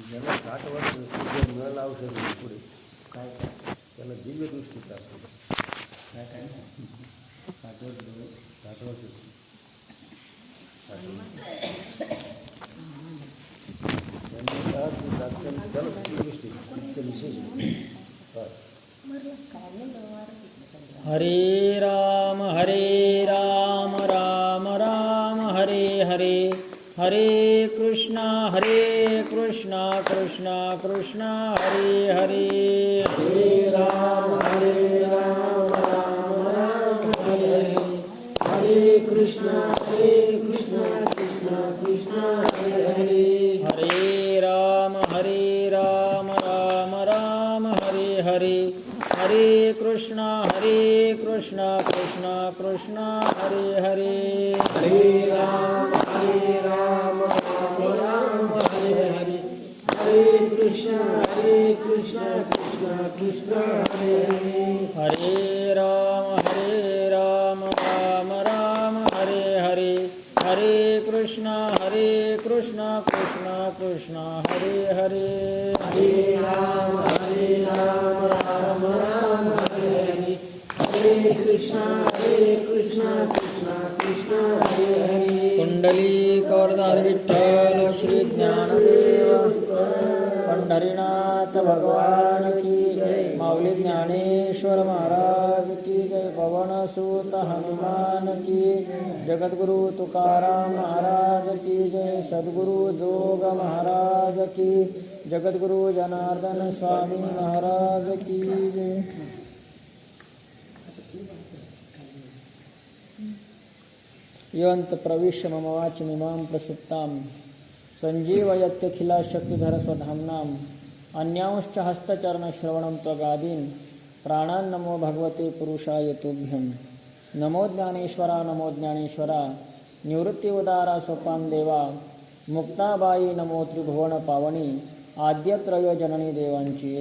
ज्याला 60 वर्ष सूर्य न लावू शकले पुढे काय त्याला दिव्य दृष्टी प्राप्त काय काय 60 वर्ष 60 वर्ष त्याला दिव्य दृष्टी इतकं विशेष हरे राम राम राम हरे हरे हरे कृष्णा कृष्णा कृष्णा हरे हरे हरे राम राम राम हरे हरे हरे कृष्णा कृष्णा कृष्णा हरे हरे हरे राम राम राम हरे हरे हरे कृष्णा कृष्णा कृष्णा हरे हरे हरे राम राम राम हरे हरे हरे कृष्णा कृष्णा कृष्णा हरे हरे हरे राम राम राम हरे हरे हरे कृष्णा कृष्णा कृष्णा हरे हरे हरे राम राम राम हरे हरे हरे कृष्णा कृष्णा कृष्णा हरे हरे कुंडली कौरदार विठ्ठल श्री ज्ञानदेव पंढरीनाथ भगवान की जय माऊली ज्ञानेश्वर महाराज की जय पवन सूत हनुमान की जगद्गुरु तुकाराम महाराज की जय सद्गुरु जोग महाराज की जगद्गुरु जनार्दन स्वामी महाराज की जय यंत प्रविश्य मम वाचमिमां प्रसुप्तां संजीवयत्यखिला शक्तिधर स्वधाम्नां अन्यांश्च हस्तचरणश्रवणं त्वगादीन् प्राणान् नमो भगवते पुरुषाय तुभ्यं नमो ज्ञानेश्वरा निवृत्ति उदारा सोपान देवा मुक्ताबाई नमो त्रिभुवन पावनी आद्यत्रय जननी देवांची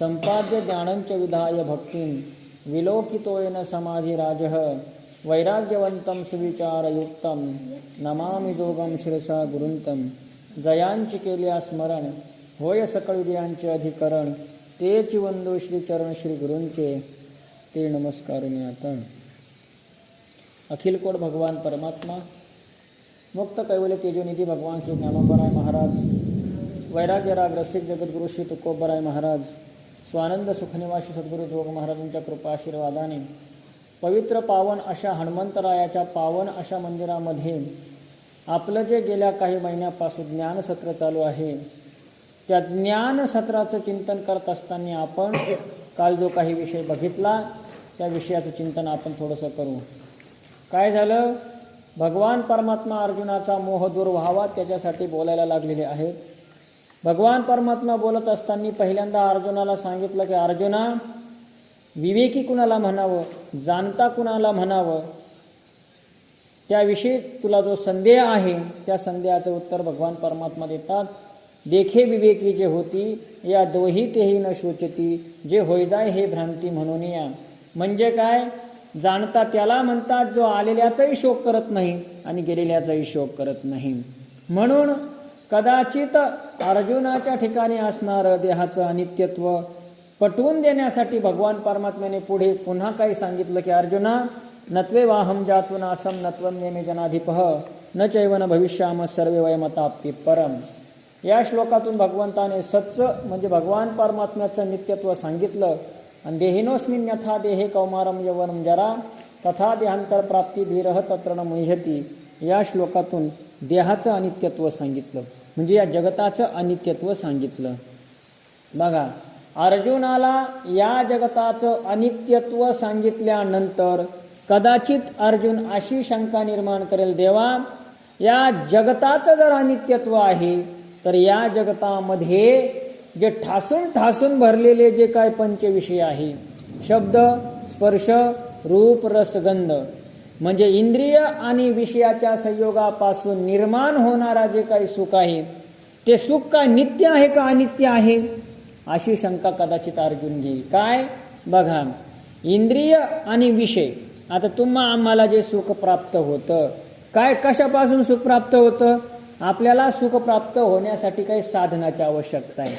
संपाद्य ज्ञानंच विधाय भक्तिं विलोकितोयन समाधिराजः वैराग्यवंतं सुविचारयुक्तं नमामि जोगं शिरसा गुरुंतं जयांची केल्या स्मरण होय सकळ विद्यांचे अधिकरण तेची वंदो श्री चरण श्री गुरूंचे ते नमस्कार मी आता अखिल कोट भगवान परमात्मा मुक्त कैवल्य तेजोनिधी भगवान श्री ज्ञानोबराय महाराज वैराग्य राग रसिक जगद्गुरु श्री तुकोबराय महाराज स्वानंद सुखनिवासी सद्गुरु जोग महाराजांच्या कृपा आशीर्वादाने पवित्र पावन अशा हनुमंतरायाच्या पावन अशा मंदिरामध्ये आपलं जे गेल्या काही महिन्यापासून ज्ञानसत्र चालू आहे त्या ज्ञानसत्राचं चिंतन करत असताना आपण काल जो काही विषय बघितला त्या विषयाचं चिंतन आपण थोडंसं करू. काय झालं? भगवान परमात्मा अर्जुनाचा मोह दूर व्हावा त्याच्यासाठी बोलायला लागलेले आहेत. भगवान परमात्मा बोलत असताना पहिल्यांदा अर्जुनाला सांगितलं की अर्जुना विवेकी कुणाला म्हणावं, जाणता कुणाला म्हणावं, त्याविषयी तुला जो संदेह आहे त्या संदेहाचं उत्तर भगवान परमात्मा देतात. देखे विवेकी जे होती या दोही तेही न शोचती जे होय जाय हे भ्रांती म्हणून या. म्हणजे काय? जाणता त्याला म्हणतात जो आलेल्याचाही शोक करत नाही आणि गेलेल्याचाही शोक करत नाही. म्हणून कदाचित अर्जुनाच्या ठिकाणी असणारं देहाचं अनित्यत्व पटवून देण्यासाठी भगवान परमात्म्याने पुढे पुन्हा काही सांगितलं की अर्जुना नत्वे वाहम जातुनासम नत्वम नेमे जनाधिपः न चैवन भविष्याम सर्वे वयमताप्ती परम. या श्लोकातून भगवंताने सच्च म्हणजे भगवान परमात्म्याचं नित्यत्व सांगितलं. आणि देहिनोस्मिन् यथा देहे कौमारम यौवनम जरा तथा देहांतर प्राप्ती धीरः तत्र न मुह्यति. या श्लोकातून देहाचं अनित्यत्व सांगितलं म्हणजे या जगताचं अनित्यत्व सांगितलं. बघा, अर्जुनाला या जगताचं अनित्यत्व सांगितल्यानंतर कदाचित अर्जुन अशी शंका निर्माण करेल, देवा या जगताचं जर अनित्यत्व आहे तर या जगतामध्ये जे ठासून ठासून भरलेले जे काय पंचविषय आहे, शब्द स्पर्श रूप रस गंध, म्हणजे इंद्रिय आणि विषयाच्या संयोगापासून निर्माण होणारा जे काही सुख आहे ते सुख काय नित्य आहे का अनित्य आहे अशी शंका कदाचित अर्जुन घेईल. काय? बघा, इंद्रिय आणि विषय, आता आम्हाला जे सुख प्राप्त होतं काय, कशापासून सुख प्राप्त होतं? आपल्याला सुख प्राप्त होण्यासाठी काही साधनाची आवश्यकता आहे,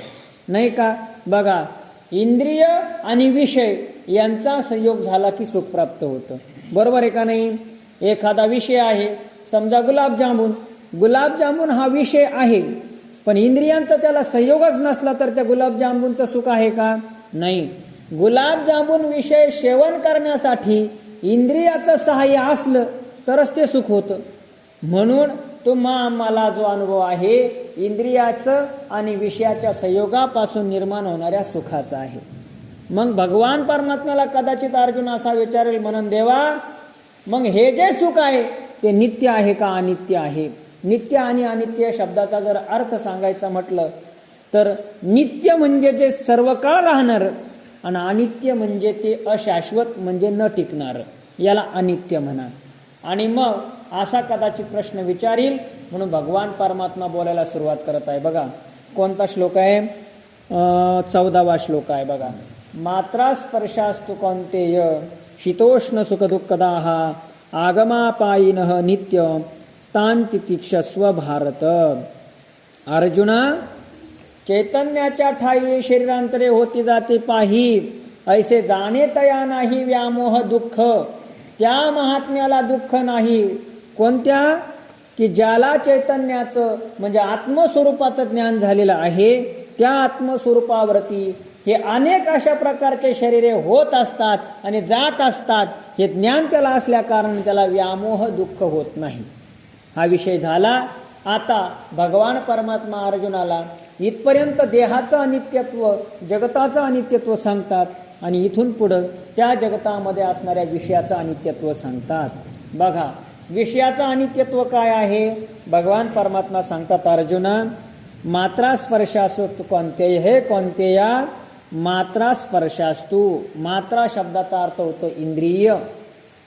नाही का? बघा, इंद्रिय आणि विषय यांचा संयोग झाला की सुख प्राप्त होतं, बरोबर आहे का नाही? एखादा विषय आहे, समजा गुलाबजामुन हा विषय आहे, पण इंद्रियांचा त्याला संयोगच नसला तर त्या गुलाबजामुनचं सुख आहे का? नाही. गुलाबजामुन विषय सेवन करण्यासाठी इंद्रियाचं सहाय्य असलं तरच ते सुख होतं. म्हणून मला जो अनुभव आहे इंद्रियाचं आणि विषयाच्या संयोगापासून निर्माण होणाऱ्या सुखाचा आहे. मग भगवान परमात्म्याला कदाचित अर्जुन असा विचारेल, म्हणून देवा, मग हे जे सुख आहे ते नित्य आहे का अनित्य आहे? नित्य आणि अनित्य शब्दाचा जर अर्थ सांगायचा म्हटलं तर नित्य म्हणजे जे सर्व काळ राहणार आणि अनित्य म्हणजे ते अशाश्वत म्हणजे न टिकणार, याला अनित्य म्हणा. आणि मग असा कदाचित प्रश्न विचारील, म्हणून भगवान परमात्मा बोलायला सुरुवात करत आहे. बघा कोणता श्लोक आहे? 14वा श्लोक आहे. बघा, मात्रा स्पर्शास्तु कौन्तेय शीतोष्ण सुख दुःखदाः आगमापायिनः नित्य स्थानतितिक्षस्व भारत. अर्जुना, चैतन्याच्या ठाई शरीरांतरे होती जाते पाही, ऐसे जाणे तया नाही व्यामोह दुःख. त्या महात्म्याला दुःख नाही. कोणत्या? की ज्याला चैतन्याचं म्हणजे आत्मस्वरूपाचं ज्ञान झालेलं आहे, त्या आत्मस्वरूपावरती हे अनेक अशा प्रकारचे शरीरे होत असतात आणि जात असतात. हे ज्ञान त्याला असल्या कारण त्याला व्यामोह दुःख होत नाही. हा विषय झाला. आता भगवान परमात्मा अर्जुनाला इथपर्यंत देहाचं अनित्यत्व, जगताचं अनित्यत्व सांगतात आणि इथून पुढं त्या जगतामध्ये असणाऱ्या विषयाचं अनित्यत्व सांगतात. बघा, विषयाचं अनित्यत्व काय आहे? भगवान परमात्मा सांगतात, अर्जुना, मात्रा स्पर्शास्तु कौन्तेय, हे कौन्तेया, मात्रा स्पर्शास्तु. मात्रा शब्दाचा अर्थ होतो इंद्रिय,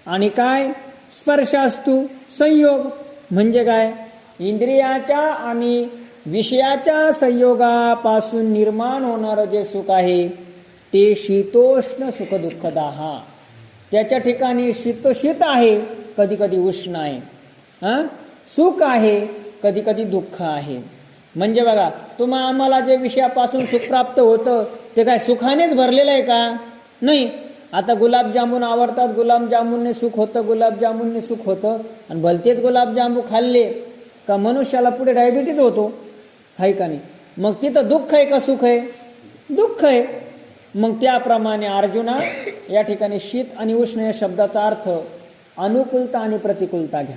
आणि काय? स्पर्शास्तु संयोग. म्हणजे काय? इंद्रियाच्या आणि विषयाच्या संयोगापासून निर्माण होणारं जे सुख आहे ते शीतोष्ण सुख दुःखदाः. त्याच्या ठिकाणी शीत आहे, कधी कधी उष्ण आहे, सुख आहे, कधी कधी दुःख आहे. म्हणजे बघा, आम्हाला जे विषयापासून सुख प्राप्त होतं ते काय सुखानेच भरलेलं आहे का? नाही. आता गुलाबजामुन आवडतात, गुलाबजामुनने सुख होतं, गुलाबजामुनने सुख होतं, आणि भलतेच गुलाबजामू खाल्ले का मनुष्याला पुढे डायबिटीज होतो, आहे का नाही? मग तिथं दुःख आहे का सुख आहे? दुःख आहे. मग त्याप्रमाणे अर्जुना, या ठिकाणी शीत आणि उष्ण या शब्दाचा अर्थ अनुकूलता आणि प्रतिकूलता घ्या,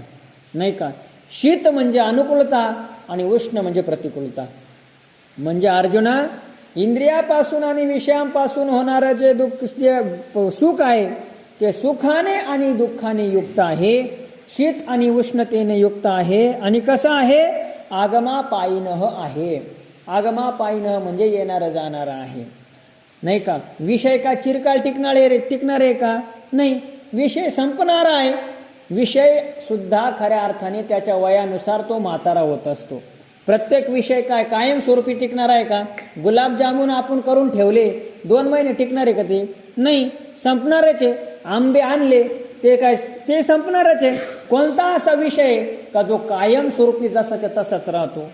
नाही का? शीत म्हणजे अनुकूलता आणि उष्ण म्हणजे प्रतिकूलता. म्हणजे अर्जुना, इंद्रियापासून आणि विषयांपासून होणारं जे सुख आहे ते सुखाने आणि दुःखाने युक्त आहे, शीत आणि उष्णतेने युक्त आहे. आणि कसं आहे? आगमापायिनः आहे. आगमापायिनः म्हणजे येणारं जाणारं आहे, नाही का? विषय का चिरकाल टिकणारे का? नाही. विषय संपणारा आहे. विषय सुद्धा खऱ्या अर्थाने त्याच्या वयानुसार तो म्हातारा होत असतो. प्रत्येक विषय काय कायमस्वरूपी टिकणार आहे का? गुलाबजामुन आपण करून ठेवले 2 महिने टिकणार आहे का? ते नाही, संपणारच आहे. आंबे आणले ते काय, ते संपणारच आहे. कोणता असा विषय का जो कायमस्वरूपी जसाच्या तसाच राहतो?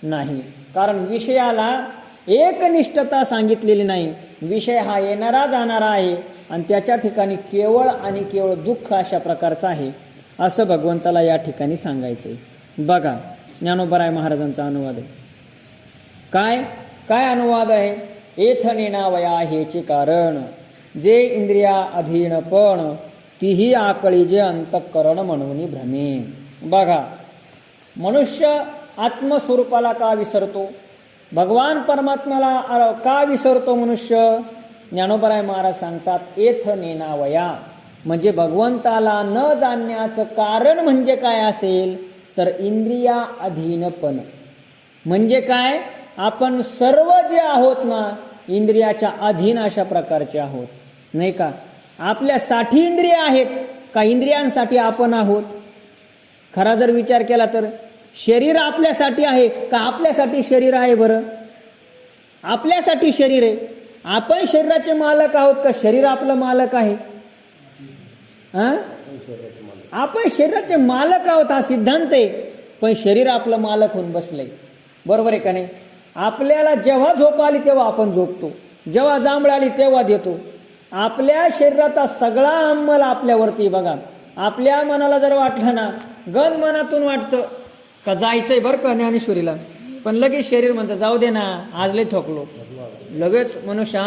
नाही. कारण विषयाला एकनिष्ठता सांगितलेली नाही. विषय हा येणारा जाणारा आहे आणि त्याच्या ठिकाणी केवळ आणि केवळ दुःख अशा प्रकारचं आहे, असं भगवंताला या ठिकाणी सांगायचंय. बघा, ज्ञानोबराय महाराजांचा अनुवाद आहे. काय अनुवाद आहे? एथनेना वया हेचे कारण, जे इंद्रिया अधीन पण तीही आकळी जे अंतःकरण म्हणून भ्रमे. बघा, मनुष्य आत्मस्वरूपाला का विसरतो? भगवान परमात्म्याला का विसरतो मनुष्य? ज्ञानोबराय महाराज सांगतात, एथनेना वया, म्हणजे भगवंताला न जाणण्याचं कारण म्हणजे काय असेल तर इंद्रिया अधीनपण. म्हणजे काय? आपण सर्व जे आहोत ना इंद्रियाच्या अधीन अशा प्रकारचे आहोत, नाही का? आपल्यासाठी इंद्रिय आहेत का इंद्रियांसाठी आपण आहोत? खरा जर विचार केला तर शरीर आपल्यासाठी आहे का आपल्यासाठी शरीर आहे? बरं, आपल्यासाठी शरीर आहे. आपण शरीराचे मालक आहोत का शरीर आपलं मालक आहे? आपण शरीराचे मालक आहोत, हा सिद्धांत आहे. पण शरीर आपलं मालक होऊन बसलंय. बरोबर आहे का नाही? आपल्याला जेव्हा झोप आली तेव्हा आपण झोपतो, जेव्हा जांभळ आली तेव्हा देतो. आपल्या शरीराचा सगळा अंमल आपल्यावरती. बघा, आपल्या मनाला जर वाटलं ना, गण मनातून वाटतं का जायचंय बरं का ज्ञानेश्वरीला, पण लगेच शरीर म्हणतं जाऊ दे ना, आज लय थकलो. लगेच मनुष्य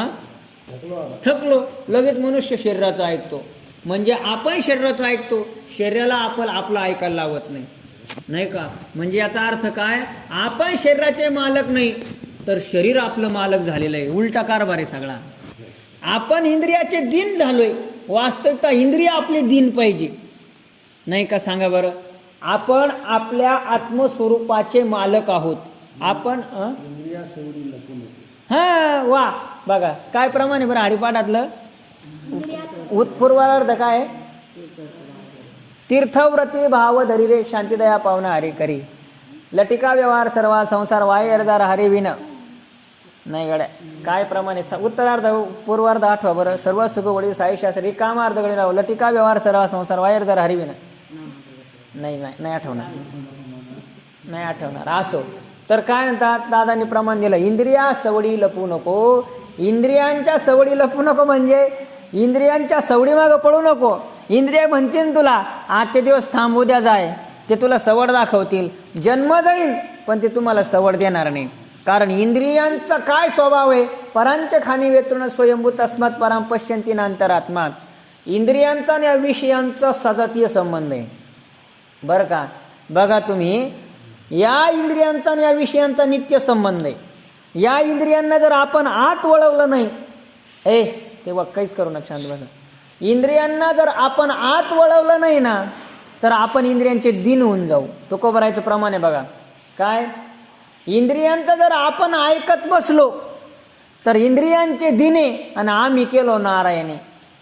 थकलो, लगेच मनुष्य शरीराचं ऐकतो. म्हणजे आपण शरीराचं ऐकतो, शरीराला आपण आपलं ऐकायला लावत नाही, नाही का? म्हणजे याचा अर्थ काय? आपण शरीराचे मालक नाही, तर शरीर आपलं मालक झालेलं आहे. उलटा कारभार आहे सगळा. आपण इंद्रियाचे दिन झालोय. वास्तविकता इंद्रिय आपले दिन पाहिजे, नाही का? सांगा बरं. आपण आपल्या आत्मस्वरूपाचे मालक आहोत. आपण इंद्रिया सवडी लपून होते. हा, वा, बघा काय प्रमाणे बरं हरिपाठातलं उत्पूर्वार्ध काय? तीर्थव्रती भाव धरी रे शांतिदया पावना हरी करी, लटिका व्यवहार सर्वा संसार वाय अर्जार हरी विन. नाही गड्या, काय प्रमाणे? उत्तरार्ध पूर्वार्ध आठवा बरं. सर्व सुख वडी साई शास्त्री रिकामार्ध गडी राव, लटिका व्यवहार सर्वा संसार वाय अर्जार हरी विन. नाही आठवणार, नाही आठवणार. असो, तर काय म्हणतात दादांनी प्रमाण दिलं, इंद्रिया सवडी लपू नको. इंद्रियांच्या सवडी लपू नको म्हणजे इंद्रियांच्या सवडी मागं पडू नको. इंद्रिय म्हणतील तुला आजचे दिवस थांब, उद्या जाय, ते तुला सवड दाखवतील. जन्म जाईल पण ते तुम्हाला सवड देणार नाही. कारण इंद्रियांचा काय स्वभाव आहे? परांच खानी वेतृण स्वयंभू तस्मात पराम पश्यंती नांतरात्मात. इंद्रियांचा आणि विषयांचा सजातीय संबंध आहे बरं का. बघा तुम्ही, या इंद्रियांचा आणि या विषयांचा नित्य संबंध आहे. या इंद्रियांना जर आपण आत वळवलं नाही, तेव्हा काहीच करू नका, शांत बसा. इंद्रियांना जर आपण आत वळवलं नाही ना, तर आपण इंद्रियांचे दिन होऊन जाऊ. तुकोबरायचं प्रमाण आहे बघा. काय? इंद्रियांचं जर आपण ऐकत बसलो तर इंद्रियांचे दिने आणि आम्ही केलो नारायणे.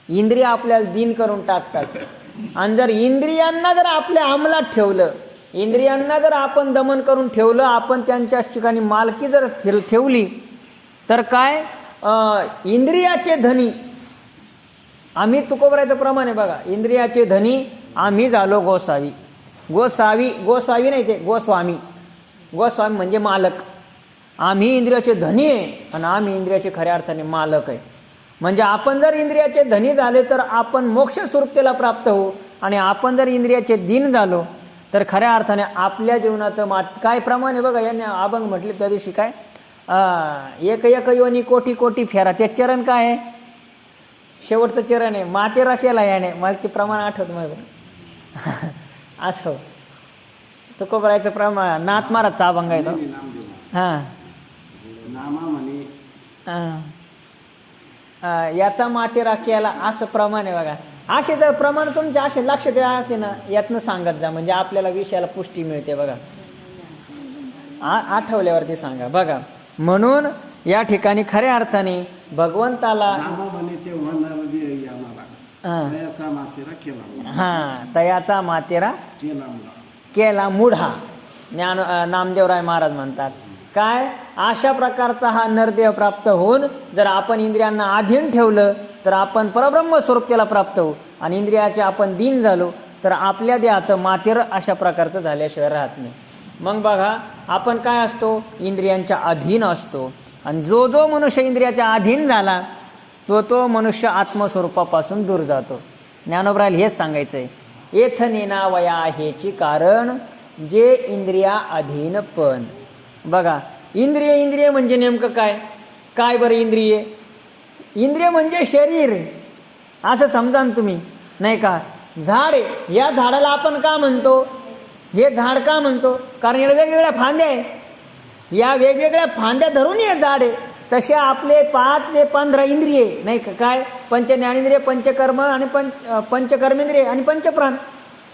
इंद्रिय आपल्याला दिन करून टाकतात. आणि जर इंद्रियांना जर आपल्या अंमलात ठेवलं, इंद्रियांना जर आपण दमन करून ठेवलं, आपण त्यांच्या ठिकाणी मालकी जर ठेवली, तर काय? इंद्रियाचे धनी आम्ही. तुकोबरायचं प्रमाण आहे बघा. इंद्रियाचे धनी आम्ही झालो गोसावी. गोसावी नाही, ते गोस्वामी. गोस्वामी म्हणजे मालक. आम्ही इंद्रियाचे धनी आहे आणि आम्ही इंद्रियाचे खऱ्या अर्थाने मालक आहे. म्हणजे आपण जर इंद्रियाचे धनी झाले तर आपण मोक्ष स्वरूपतेला प्राप्त होऊ, आणि आपण जर इंद्रियाचे दिन झालो तर खऱ्या अर्थाने आपल्या जीवनाचं काय प्रमाण आहे बघा. यांनी अभंग म्हटले त्या दिवशी काय, एक एक योनी कोटी कोटी फेरा. ते चरण काय आहे? शेवटचं चरण आहे, मातेरा केला याने. मला ते प्रमाण आठवत मला. असं तुकोबरायचं प्रमाण नाथ महाराजचा अभंग आहे तो. हां, याचा मातेरा केला असं प्रमाण आहे बघा. असे जर प्रमाण तुमचे असे लक्षात असले ना, यातनं सांगत जा, म्हणजे आपल्याला विषयाला पुष्टी मिळते बघा. आठवल्यावरती सांगा बघा. म्हणून या ठिकाणी खऱ्या अर्थाने भगवंताला तयाचा मातेरा केला मुढा. नामदेवराय महाराज म्हणतात काय, अशा प्रकारचा हा नरदेह प्राप्त होऊन जर आपण इंद्रियांना अधीन ठेवलं तर आपण परब्रह्म स्वरूपतेला प्राप्त होऊ, आणि इंद्रियाचे आपण दीन झालो तर आपल्या देहाचं मातेर अशा प्रकारचं झाल्याशिवाय राहत नाही. मग बघा, आपण काय असतो? इंद्रियांच्या अधीन असतो. आणि जो जो मनुष्य इंद्रियाच्या अधीन झाला तो मनुष्य आत्मस्वरूपापासून दूर जातो. ज्ञानोबरायला हेच सांगायचंय. एथनेना वया हेची कारण जे इंद्रिया अधीन पण. बघा, इंद्रिय म्हणजे नेमकं काय? काय बरं इंद्रिय? इंद्रिय म्हणजे शरीर असं समजा ना तुम्ही, नाही का? झाड आहे, या झाडाला आपण का म्हणतो? हे झाड का म्हणतो? कारण याला वेगवेगळ्या फांद्या आहे. या वेगवेगळ्या फांद्या धरून हे झाड आहे. तसे आपले 5 ते 15 इंद्रिय, नाही का? काय? पंचज्ञानेंद्रिय, पंचकर्म आणि पंचकर्मेंद्रिय आणि पंचप्राण.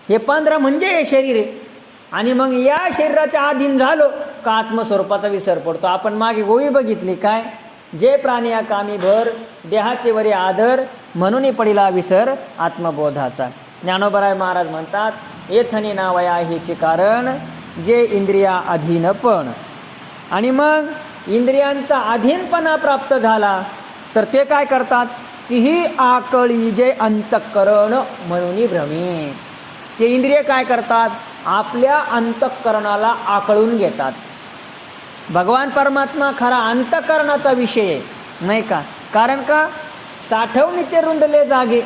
हे 15 म्हणजे हे शरीर आहे. आणि मग या शरीराच्या अधीन झालो का आत्मस्वरूपाचा विसर पडतो. आपण मागे गोळी बघितली काय, जे प्राणी या कामी भर देहाचे वरे आदर म्हणून पडिला विसर आत्मबोधाचा. ज्ञानोबराय महाराज म्हणतात, एथने नावया हेचे कारण जे इंद्रिया अधीन पण. आणि मग इंद्रियांचा अधीनपणा प्राप्त झाला तर ते काय करतात की ही आकळी जे अंतःकरण म्हणून भ्रमी. ते इंद्रिय काय करतात? आपल्या अंतःकरणाला आकळून घेतात. भगवान परमात्मा खरा अंतःकरणाचा विषय आहे, नाही का? कारण का? साठवणीचे रुंदले जागे,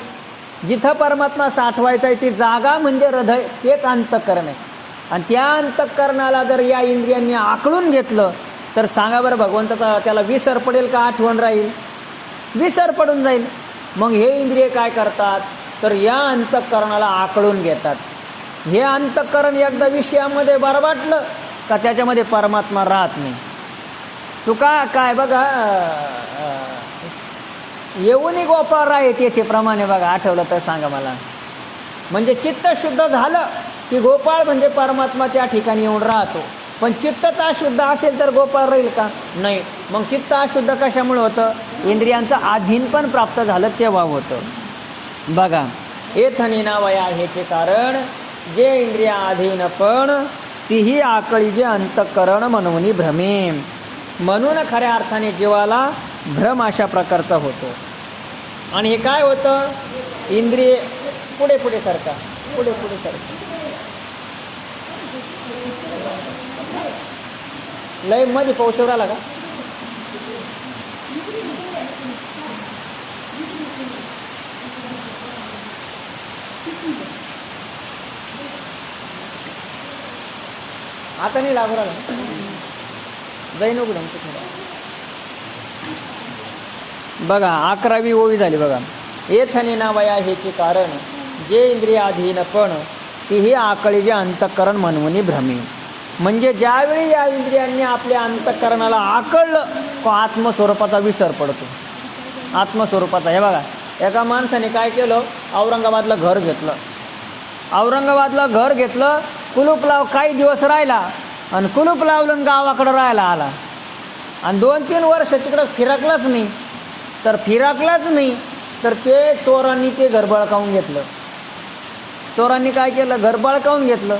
जिथं परमात्मा साठवायचा आहे ती जागा म्हणजे हृदय, तेच अंतःकरण आहे. आणि त्या अंतःकरणाला जर या इंद्रियांनी आकळून घेतलं तर सांगा बरं, भगवंताचा त्याला विसर पडेल का आठवण राहील? विसर पडून जाईल. मग हे इंद्रिय काय करतात तर या अंतःकरणाला आकळून घेतात. हे अंतःकरण एकदा विषयामध्ये बरबाटलं का त्याच्यामध्ये परमात्मा राहत नाही. तुका काय बघा, येऊनही गोपाळ राय तेथे प्रमाणे बघा, आठवलं तर सांगा मला. म्हणजे चित्त शुद्ध झालं की गोपाळ म्हणजे परमात्मा त्या ठिकाणी येऊन राहतो. पण चित्तच अशुद्ध असेल तर गोपाळ राहील का? नाही. मग चित्त अशुद्ध कशामुळे होतं? इंद्रियांचं अधीनपण प्राप्त झालं तेव्हा होतं. बघा, एथनी नावया ह्याचे कारण जे इंद्रिया अधीनपण तीही आकळी जे अंतःकरण म्हणून भ्रमे. म्हणून खऱ्या अर्थाने जीवाला भ्रम अशा प्रकारचा होतो. आणि हे काय होतं? इंद्रिय पुढे पुढे सरका, पुढे पुढे सरका, लय मध्ये पौशवर आला का? आता नाही लागू राहिला, जाईन उघडून बघा. 11वी ओवी झाली बघा. एथनी नावया हेचे कारण जे इंद्रियाधीनपण तीही आकळी जे अंतःकरण म्हणून भ्रमे. म्हणजे ज्यावेळी या इंद्रियांनी आपल्या अंतःकरणाला आकळलं तो आत्मस्वरूपाचा विसर पडतो. आत्मस्वरूपाचा. हे बघा, एका माणसाने काय केलं, औरंगाबादला घर घेतलं. औरंगाबादला घर घेतलं, कुलूप लाव, काही दिवस राहिला आणि कुलूप लावलं गावाकडं राहायला आला. आणि 2-3 वर्ष तिकडं फिरकलाच नाही. तर ते चोरांनी ते घर बळकावून घेतलं. चोरांनी काय केलं, घर बळकावून घेतलं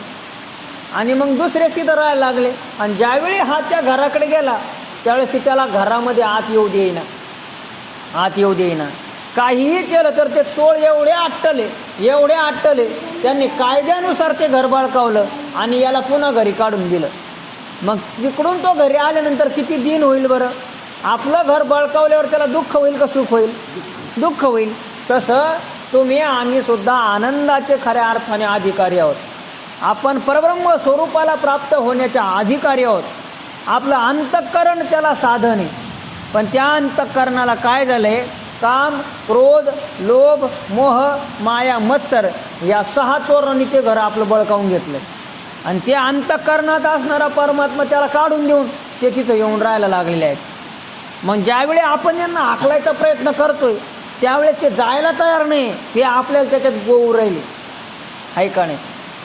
आणि मग दुसरे तिथं राहायला लागले. आणि ज्यावेळी हा त्या घराकडे गेला त्यावेळेस ती त्याला घरामध्ये आत येऊ देईना. काहीही केलं तर ते चोर एवढे आटले त्यांनी कायद्यानुसार ते घर बळकावलं आणि याला पुन्हा घरी काढून दिलं. मग तिकडून तो घरी आल्यानंतर किती दिन होईल बरं? आपलं घर बळकावल्यावर त्याला दुःख होईल का सुख होईल? दुःख होईल. तसं तुम्ही आम्ही सुद्धा आनंदाचे खऱ्या अर्थाने अधिकारी आहोत. आपण परब्रह्म स्वरूपाला प्राप्त होण्याच्या अधिकारी आहोत. आपलं अंतःकरण त्याला साधन आहे. पण त्या अंतःकरणाला काय झालंय? काम, क्रोध, लोभ, मोह, माया, मत्सर या 6 चोरांनी ते घर आपलं बळकावून घेतलं. आणि ते अंतःकरणात असणारा परमात्मा त्याला काढून देऊन ते तिथं येऊन राहायला लागलेले आहेत. मग ज्यावेळी आपण यांना आखलायचा प्रयत्न करतोय त्यावेळेस ते जायला तयार नाही. ते आपल्याला त्याच्यात गोवू राहिले, आहे का नाही?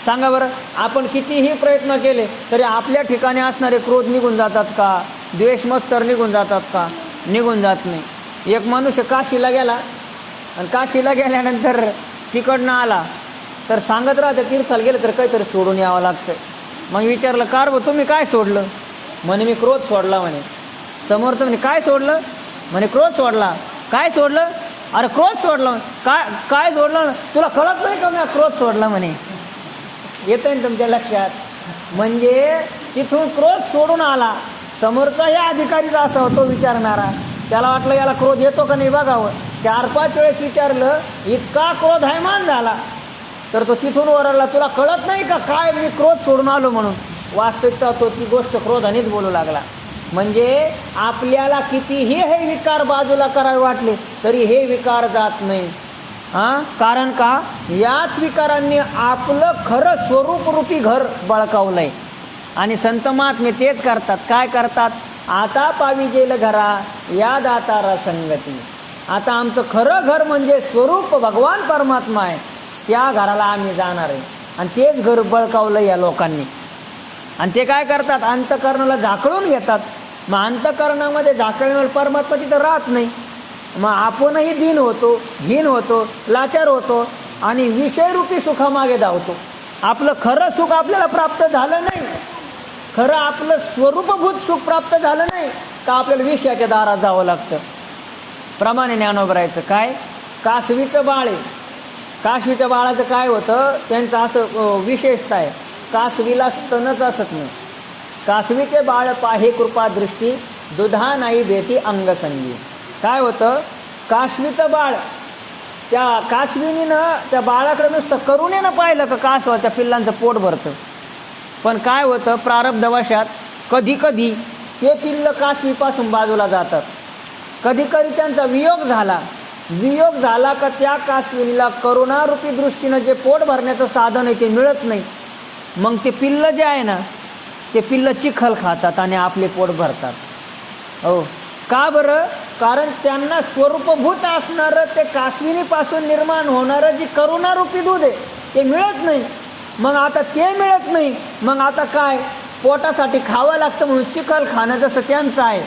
सांगा बरं, आपण कितीही प्रयत्न केले तरी आपल्या ठिकाणी असणारे क्रोध निघून जातात का? द्वेष, मत्सर निघून जातात का? निघून जात नाही. एक मनुष्य काशीला गेला आणि काशीला गेल्यानंतर तिकडनं आला तर सांगत राहते तीर्थाला गेलं तर काहीतरी सोडून यावं लागतं. मग विचारलं, कार बा तुम्ही काय सोडलं? म्हणे मी क्रोध सोडला. म्हणे समोरचं म्हणे काय सोडलं? म्हणे क्रोध सोडला. काय सोडलं? अरे क्रोध सोडलं. काय सोडलं? तुला कळत नाही का मी क्रोध सोडला? म्हणे येतंय ना तुमच्या लक्षात? म्हणजे तिथून क्रोध सोडून आला. समोरचा या अधिकारीचा असा होतो विचारणारा, त्याला वाटलं याला क्रोध येतो का नाही बघावं. 4-5 वेळेस विचारलं, इतका क्रोधायमान झाला तर तो तिथून ओरडला, तुला कळत नाही का काय मी क्रोध सोडून आलो म्हणून. वास्तविकता तो ती गोष्ट क्रोधानेच बोलू लागला. म्हणजे आपल्याला कितीही हे विकार बाजूला करावे वाटले तरी हे विकार जात नाही. कारण का? याच विकारांनी आपलं खरं स्वरूपरूपी घर बळकावलंय. आणि संत महात्मे तेच करतात. काय करतात? आता पाविजेल घरा या दातारा संगती. आता आमचं खरं घर म्हणजे स्वरूप भगवान परमात्मा आहे, त्या घराला आम्ही जाणार आहे. आणि तेच घर बळकावलं या लोकांनी. आणि ते काय करतात? अंतःकरणाला झाकळून घेतात. मग अंतःकरणामध्ये झाकळल्यावर परमात्मा तिथं राहत नाही. मग आपणही दीन होतो, हीन होतो, लाचार होतो आणि विषयरूपी सुखामागे धावतो. आपलं खरं सुख आपल्याला प्राप्त झालं नाही, खरं आपलं स्वरूपभूत सुख प्राप्त झालं नाही का आपल्याला विषयाच्या दारात जावं लागतं. प्रमाणे ज्ञानोबरायचं काय? कासवीचं बाळ आहे. कासवीच्या बाळाचं काय होतं? त्यांचं असं विशेषता आहे, कासवीला स्तनच असत नाही. कासवीचे बाळ पाहे कृपा दृष्टी, दुधा नाही भेटी अंगसंगी. काय होतं, कासवीचं बाळ, त्या कासवीनीनं त्या बाळाकडे नुसतं करुणेनं पाहिलं का कासवा त्या पिल्लांचं पोट भरतं. पण काय होतं, प्रारब्धवशात कधी कधी ते पिल्लं कासवीपासून बाजूला जातात. कधी कधी त्यांचा वियोग झाला का त्या कासवीला करुणारूपी दृष्टीनं जे पोट भरण्याचं साधन आहे ते मिळत नाही. मग ते पिल्लं जे आहे ना, ते पिल्लं चिखल खातात आणि आपले पोट भरतात. हो, का बरं? कारण त्यांना स्वरूपभूत असणारं ते कासविनीपासून निर्माण होणारं जी करुणारूपी दूध आहे ते मिळत नाही. मग आता ते मिळत नाही, मग आता काय, पोटासाठी खावं लागतं म्हणून चिखल खाणं जसं त्यांचं आहे,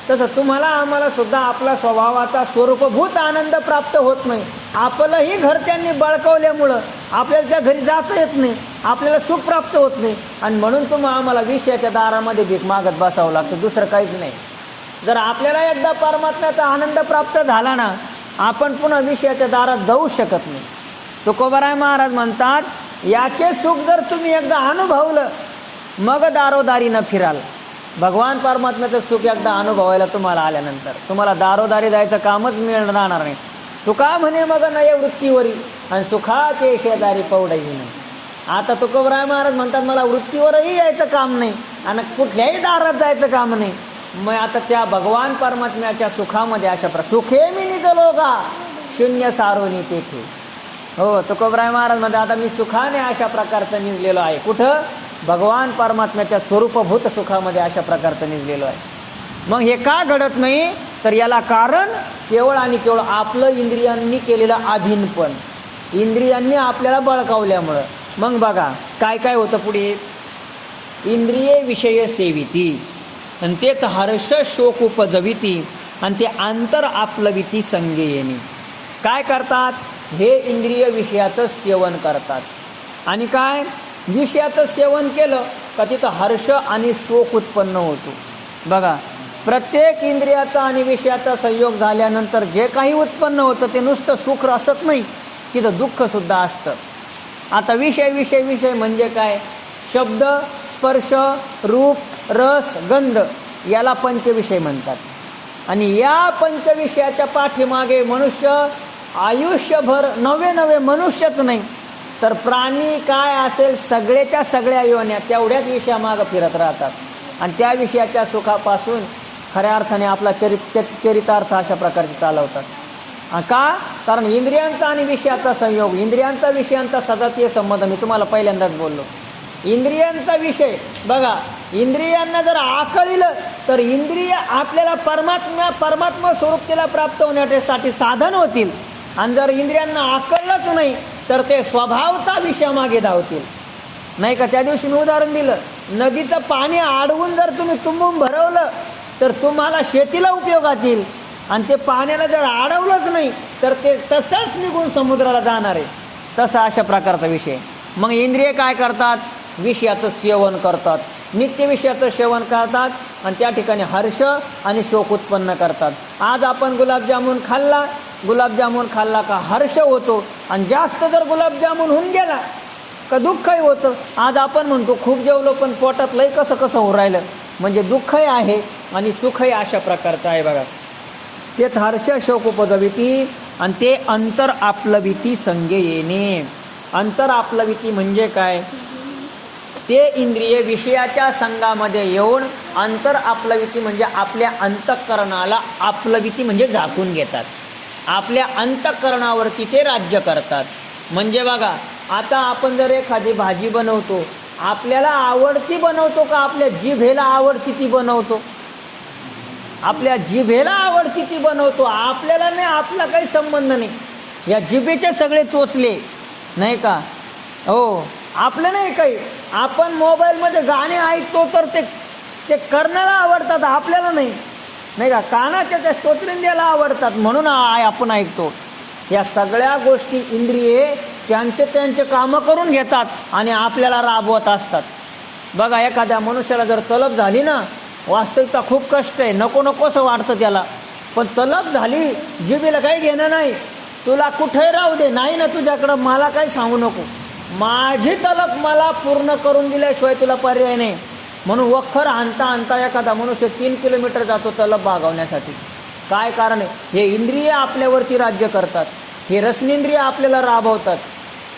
तसं तुम्हाला आम्हाला सुद्धा आपला स्वभावाचा स्वरूपभूत आनंद प्राप्त होत नाही. आपलंही घर त्यांनी बळकावल्यामुळं आपल्याला त्या घरी जाता येत नाही, आपल्याला सुख प्राप्त होत नाही, आणि म्हणून तुम्हाला आम्हाला विषयाच्या दारामध्ये भीक मागत बसावं लागतं, दुसरं काहीच नाही. जर आपल्याला एकदा परमात्म्याचा आनंद प्राप्त झाला ना, आपण पुन्हा विषयाच्या दारात जाऊ शकत नाही. तुकोबाराय महाराज म्हणतात, याचे सुख जर तुम्ही एकदा अनुभवलं मग दारोदारी न फिराल. भगवान परमात्म्याचं सुख एकदा अनुभवायला तुम्हाला आल्यानंतर तुम्हाला दारोदारी जायचं कामच राहणार नाही. तुका म्हणे मग नये वृत्तीवरी, आणि सुखाचे शेजारी पवडही नाही. आता तुकोबराय महाराज म्हणतात, मला वृत्तीवरही यायचं काम नाही आणि कुठल्याही दारात जायचं काम नाही. मग आता त्या भगवान परमात्म्याच्या सुखामध्ये अशा सुखे मी निघलो का शून्य सारोनी तेथे. हो, तुकोबराय महाराज म्हणतात, आता मी सुखाने अशा प्रकारचं निघलेलो आहे. कुठं? भगवान परमात्म्याच्या स्वरूपभूत सुखामध्ये अशा प्रकारचं निघलेलो आहे. मग हे का घडत नाही, तर याला कारण केवळ आणि केवळ आपलं इंद्रियांनी केलेलं अधीनपण, इंद्रियांनी आपल्याला बळकावल्यामुळं. मग बघा काय काय होतं पुढे, इंद्रिये विषय सेविती, आणि ते हर्ष शोक उपजविती, आणि ते अंतर आपलविती संगे येणे. काय करतात, हे इंद्रिय विषयाचं सेवन करतात, आणि काय विषयाचं सेवन केलं का तिथं हर्ष आणि शोक उत्पन्न होतो. बघा, प्रत्येक इंद्रियाचा आणि विषयाचा संयोग झाल्यानंतर जे काही उत्पन्न होतं ते नुसतं सुख असत नाही, तिथं दुःख सुद्धा असतं. आता विषय विषय विषय म्हणजे काय, शब्द, स्पर्श, रूप, रस, गंध, याला पंचविषय म्हणतात. आणि या पंचविषयाच्या पाठीमागे मनुष्य आयुष्यभर नवे मनुष्यच नाही तर प्राणी काय असेल सगळ्याच्या सगळ्या योन्या तेवढ्याच विषयामागं फिरत राहतात, आणि त्या विषयाच्या सुखापासून खऱ्या अर्थाने आपला चरितार्थ अशा प्रकारचे चालवतात. का? कारण इंद्रियांचा आणि विषयाचा संयोग, इंद्रियांचा विषयांचा सजातीय संबंध मी तुम्हाला पहिल्यांदाच बोललो. इंद्रियांचा विषय बघा, इंद्रियांना जर आकळलं तर इंद्रिय आपल्याला परमात्मा स्वरूपतेला प्राप्त होण्यासाठी साधन होतील, आणि जर इंद्रियांना आकळलंच नाही तर ते स्वभावता विषयामागे धावतील. नाही का? त्या दिवशी मी उदाहरण दिलं, नदीचं पाणी अडवून जर तुम्ही तुंबून भरवलं तर तुम्हाला शेतीला उपयोगात येईल, आणि ते पाण्याला जर अडवलंच नाही तर ते तसंच निघून समुद्राला जाणार आहे. तसा अशा प्रकारचा विषय. मग इंद्रिय काय करतात, विषयाचं सेवन करतात, नित्य विषयाचं सेवन करतात, आणि त्या ठिकाणी हर्ष आणि शोक उत्पन्न करतात. आज आपण गुलाबजामुन खाल्ला का हर्ष होतो, आणि जास्त जर गुलाबजामुन होऊन गेला का दुःखही होतं. आज आपण म्हणतो खूप जेवलो पण पोटात लय कसं होऊन राहिलं, म्हणजे दुःखही आहे आणि सुखही अशा प्रकारचं आहे. बघा, ते हर्ष शोक उपजविती, आणि ते अंतर आपलविती संगे येणे. अंतर आपलविती म्हणजे काय, ते इंद्रिय विषयाच्या संघामध्ये येऊन अंतर आपलविती म्हणजे आपल्या अंतःकरणाला आपलविती म्हणजे झाकून घेतात, आपल्या अंतःकरणावरती ते राज्य करतात. म्हणजे बघा, आता आपण जर एखादी भाजी बनवतो, आपल्याला आवडती बनवतो का आपल्या जिभेला आवडती ती बनवतो? आपल्या जिभेला आवडती ती बनवतो, आपल्याला नाही, आपला काही संबंध नाही. या जिभेचे सगळे चोचले नाही का, हो, आपलं नाही काही. आपण मोबाईलमध्ये गाणे ऐकतो तर ते कर्णाला आवडतात, आपल्याला नाही, नाही का. कानाच्या त्या स्तोत्रिंद्याला आवडतात म्हणून आपण ऐकतो. या सगळ्या गोष्टी इंद्रिये त्यांचे कामं करून घेतात आणि आपल्याला राबवत असतात. बघा, एखाद्या मनुष्याला जर तलब झाली ना, वास्तविकता खूप कष्ट आहे, नकोसं वाटतं त्याला, पण तलब झाली, जिभेला काही घेणं नाही, तुला कुठेही राहू दे, नाही ना तुझ्याकडं, मला काही सांगू नको, माझी तलप मला पूर्ण करून दिल्याशिवाय तुला पर्याय नाही. म्हणून वखर आणता आणता एखादा मनुष्य 3 किलोमीटर जातो तलप भागवण्यासाठी. काय कारण आहे? हे इंद्रिय आपल्यावरती राज्य करतात, हे रसनेंद्रिय आपल्याला राबवतात.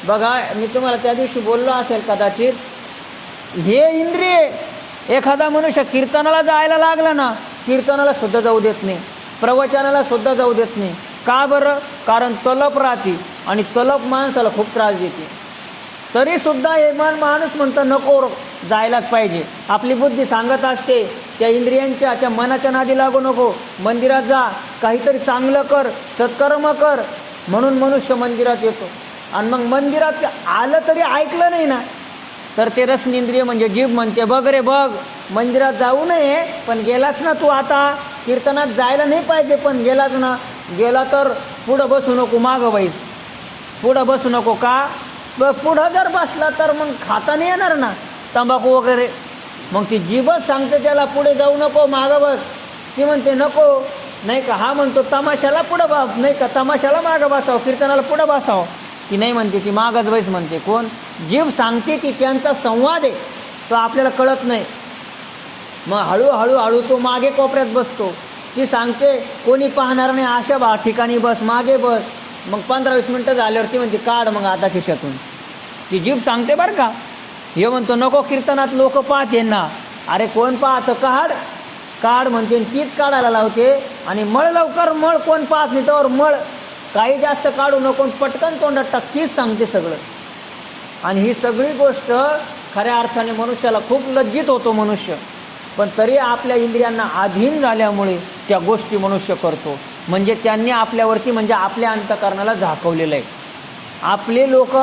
बघा, मी तुम्हाला त्या दिवशी बोललो असेल कदाचित, हे इंद्रिय एखादा मनुष्य कीर्तनाला जायला लागला ना, कीर्तनाला सुद्धा जाऊ देत नाही, प्रवचनाला सुद्धा जाऊ देत नाही. का बरं? कारण तलप राहते आणि तलप माणसाला खूप त्रास देते. तरी सुद्धा हे माणूस म्हणतो नको, जायलाच पाहिजे. आपली बुद्धी सांगत असते त्या इंद्रियांच्या, त्या मनाच्या नादी लागू नको, मंदिरात जा, काहीतरी चांगलं कर, सत्कर्म कर. म्हणून मनुष्य मंदिरात येतो. आणि मग मंदिरात आलं तरी ऐकलं नाही ना, तर ते रसनेंद्रिय म्हणजे जीभ म्हणते बघ रे बघ, मंदिरात जाऊ नये पण गेलाच ना तू, आता कीर्तनात जायला नाही पाहिजे पण गेलाच ना, गेला तर पुढं बसू नको, मागं बैस, पुढं बसू नको. का? पुढं जर बसला तर मग खाता नाही येणार ना तंबाखू वगैरे. मग ती जीभच सांगते त्याला पुढे जाऊ नको, मागं बस. ती म्हणते नको, नाही का. हा म्हणतो तमाशाला पुढं नाही का, तमाशाला मागं बसावं, कीर्तनाला पुढं बसावं. ती नाही म्हणते, ती मागच बैस म्हणते. कोण? जीभ सांगते की त्यांचा संवाद आहे तो आपल्याला कळत नाही. मग हळूहळू तो मागे कोपऱ्यात बसतो. ती सांगते कोणी पाहणार नाही अशा ठिकाणी बस, मागे बस. मग 15-20 मिनटं झाल्यावर ती म्हणते काढ मग आता खिशातून. ती जीभ सांगते बरं का. हे म्हणतो नको, कीर्तनात लोक पाहते ना. अरे कोण पाहतं? काढ काढ म्हणते, तीच काढायला लावते. आणि मळ लवकर, मळ कोण पाहत नाही तर मळ, काही जास्त काढू नको, पटकन तोंडात टाक, तीच सांगते सगळं. आणि ही सगळी गोष्ट खऱ्या अर्थाने मनुष्याला खूप लज्जित होतो मनुष्य, पण तरी आपल्या इंद्रियांना अधीन झाल्यामुळे त्या गोष्टी मनुष्य करतो. म्हणजे त्यांनी आपल्यावरती, म्हणजे आपल्या अंतःकरणाला झाकवलेलं आहे. आपले लोक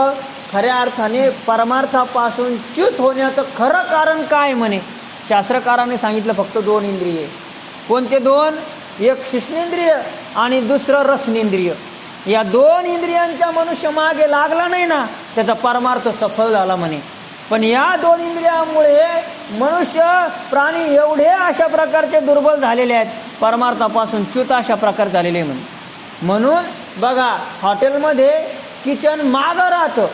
खऱ्या अर्थाने परमार्थापासून च्युत होण्याचं खरं कारण काय म्हणे? शास्त्रकारांनी सांगितलं फक्त 2 इंद्रिय. कोणते 2? एक शिष्णेंद्रिय आणि दुसरं रसनेंद्रिय. या 2 इंद्रियांच्या मनुष्य मागे लागला नाही ना, त्याचा परमार्थ सफल झाला म्हणे. पण या 2 इंद्रियामुळे मनुष्य प्राणी एवढे अशा प्रकारचे दुर्बल झालेले आहेत, परमार्थापासून च्युत अशा प्रकार झालेले म्हणे. म्हणून बघा, हॉटेलमध्ये किचन मागं राहतं.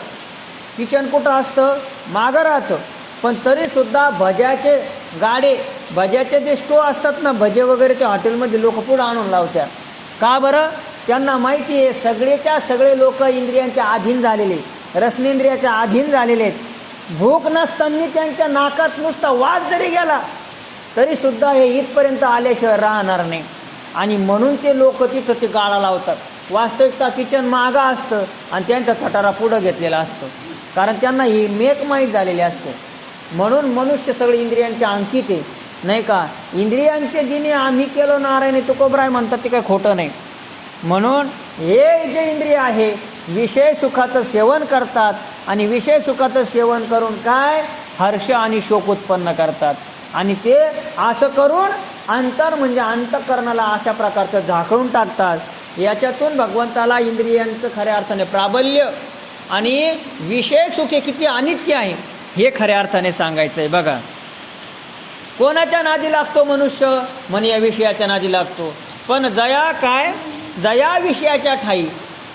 किचन कुठं असतं? मागं राहतं. पण तरी सुद्धा भज्याचे गाडे, भज्याचे जे स्टोव असतात ना, भजे वगैरे, ते हॉटेलमध्ये लोक पुढं आणून लावतात. का बरं? त्यांना माहिती आहे सगळेच्या सगळे लोक इंद्रियांच्या अधीन झालेले, रसनेंद्रियाच्या अधीन झालेले आहेत. भूक नसताना त्यांच्या नाकात नुसता वास जरी गेला तरी सुद्धा हे इथपर्यंत आल्याशिवाय राहणार नाही. आणि म्हणून ते लोक तिथं ते गाळा लावतात. वास्तविकता किचन मागं असतं आणि त्यांचा खटारा पुढं घेतलेला असतो, कारण त्यांना ही मेक माहीत झालेली असते. म्हणून मनुष्य सगळे इंद्रियांच्या अंकित आहे, नाही का. इंद्रियांचे दिने आम्ही केलो नारायण तुकोबराय म्हणतात, ते काही खोटं नाही. म्हणून हे जे इंद्रिय आहे विषय सुखाचं सेवन करतात आणि विषय सुखाचं सेवन करून काय हर्ष आणि शोक उत्पन्न करतात. आणि ते असं करून अंतर म्हणजे अंतःकरणाला अशा प्रकारचं झाकळून टाकतात. याच्यातून भगवंताला इंद्रियांचं खऱ्या अर्थाने प्राबल्य आणि विषय सुख हे किती अनित्य आहे हे खऱ्या अर्थाने सांगायचं आहे. बघा, कोणाच्या नादी लागतो मनुष्य? म्हणे या विषयाच्या नादी लागतो. पण जया काय? जया विषयाच्या ठाई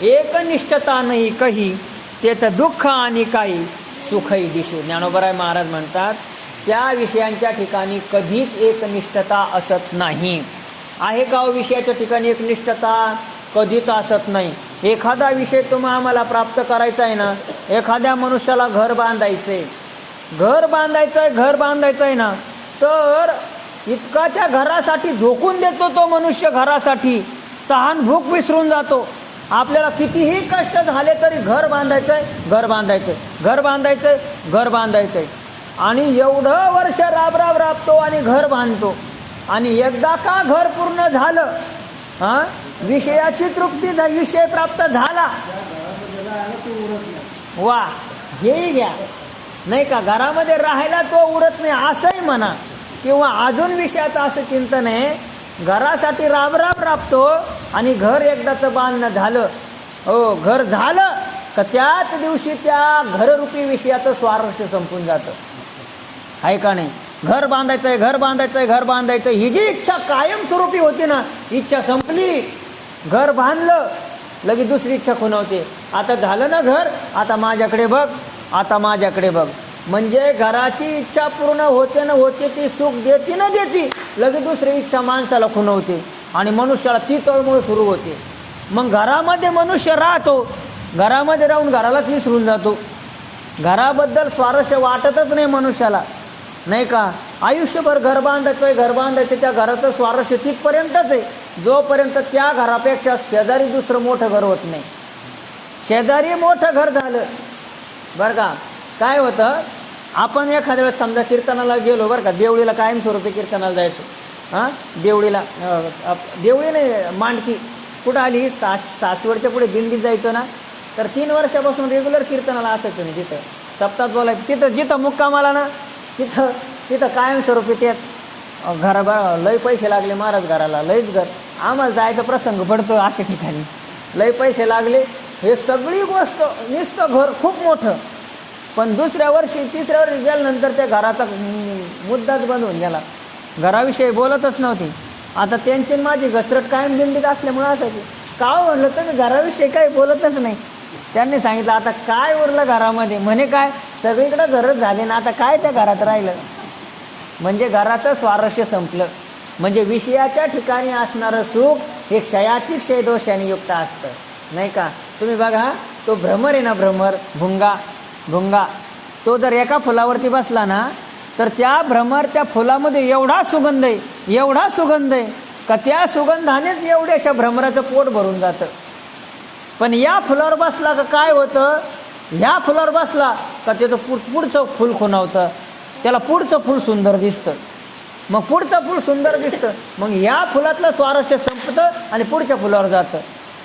एकनिष्ठता नाही कही, तेथ दुःख आणि काही सुखही दिशे. ज्ञानोबराय महाराज म्हणतात त्या विषयांच्या ठिकाणी कधीच एकनिष्ठता असत नाही. आहे का विषयाच्या ठिकाणी एकनिष्ठता? कधीच असत नाही. एखादा विषय आम्हाला प्राप्त करायचा आहे ना, एखाद्या मनुष्याला घर बांधायचंय, घर बांधायचंय ना, तर इतका त्या घरासाठी झोकून देतो तो मनुष्य. घरासाठी तहान भूक विसरून जातो. आपल्याला कितीही कष्ट झाले तरी घर बांधायचंय आणि एवढं वर्ष राबतो आणि घर बांधतो. आणि एकदा का घर पूर्ण झालं, विषयाची तृप्ती, विषय प्राप्त झाला, वा हेही घ्या, नाही का. घरामध्ये राहायला तो उरत नाही असंही म्हणा, किंवा अजून विषयाचं असं चिंतन आहे, घरासाठी राबतो आणि घर एकदाचं बांधणं झालं, हो घर झालं का त्याच दिवशी त्या घररूपी विषयाचं स्वारस्य संपून जातं. आहे का नाही? घर बांधायचंय ही जी इच्छा कायमस्वरूपी होती ना, इच्छा संपली, घर बांधलं, लगेच दुसरी इच्छा खुणवते. आता झालं ना घर, आता माझ्याकडे बघ, आता माझ्याकडे बघ. म्हणजे घराची इच्छा पूर्ण होते ना होते, ती सुख देते ना देते, लगेच दुसरी इच्छा माणसाला खुणवते आणि मनुष्याला ती तळमळ सुरू होते. मग घरामध्ये मनुष्य राहतो, घरामध्ये राहून घरालाच विसरून जातो. घराबद्दल स्वारस्य वाटतच नाही मनुष्याला, नाही का. आयुष्यभर घर बांधायचं, त्या घराचं स्वारस्य तिथपर्यंतच आहे जोपर्यंत त्या घरापेक्षा शेजारी दुसरं मोठं घर होत नाही. शेजारी मोठं घर झालं बरं का, काय होतं, आपण एखाद्या वेळेस समजा कीर्तनाला गेलो बरं का, देवळीला कायमस्वरूपी कीर्तनाला जायचो. हां, देवळीला देवळी नाही, मांडकी कुठं आली, सासवडच्या पुढे दिंडीत जायचं ना, तर 3 वर्षापासून रेग्युलर कीर्तनाला असायचो मी. तिथं सप्ताहात बोलायचं, तिथं जिथं मुक्काम आला ना तिथं कायमस्वरूपी त्यात लय पैसे लागले महाराज घराला, लयच घर आम्हाला जायचा प्रसंग पडतो अशा ठिकाणी, लय पैसे लागले. हे सगळी गोष्ट नुसतं घर खूप मोठं, पण दुसऱ्या वर्षी तिसऱ्या वर्षी गेल्यानंतर त्या घराचा मुद्दाच बंद होऊन गेला. घराविषयी बोलतच नव्हती. आता त्यांची माझी घसरट कायम दिंडीत असल्यामुळे असायची. का म्हणलं तर घराविषयी काही बोलतच नाही. त्यांनी सांगितलं आता काय उरलं घरामध्ये, म्हणे काय सगळीकडे घरच झाले ना, आता काय त्या घरात राहिलं. म्हणजे घराचं स्वारस्य संपलं. म्हणजे विषयाच्या ठिकाणी असणारं सुख हे क्षयाती क्षयदोषाने युक्त असतं, नाही का. तुम्ही बघा, तो भ्रमर आहे ना, भ्रमर भुंगा, तो जर एका फुलावरती बसला ना, तर त्या फुलामध्ये एवढा सुगंध आहे का त्या सुगंधानेच एवढ्याशा भ्रमराचं पोट भरून जातं. पण या फुलावर बसला का काय होतं, ह्या फुलावर बसला का त्याचं पुढचं फुल खुणावतं, त्याला पुढचं फुल सुंदर दिसतं. मग पुढचं फुल सुंदर दिसतं, मग या फुलातलं स्वारस्य संपतं आणि पुढच्या फुलावर जातं.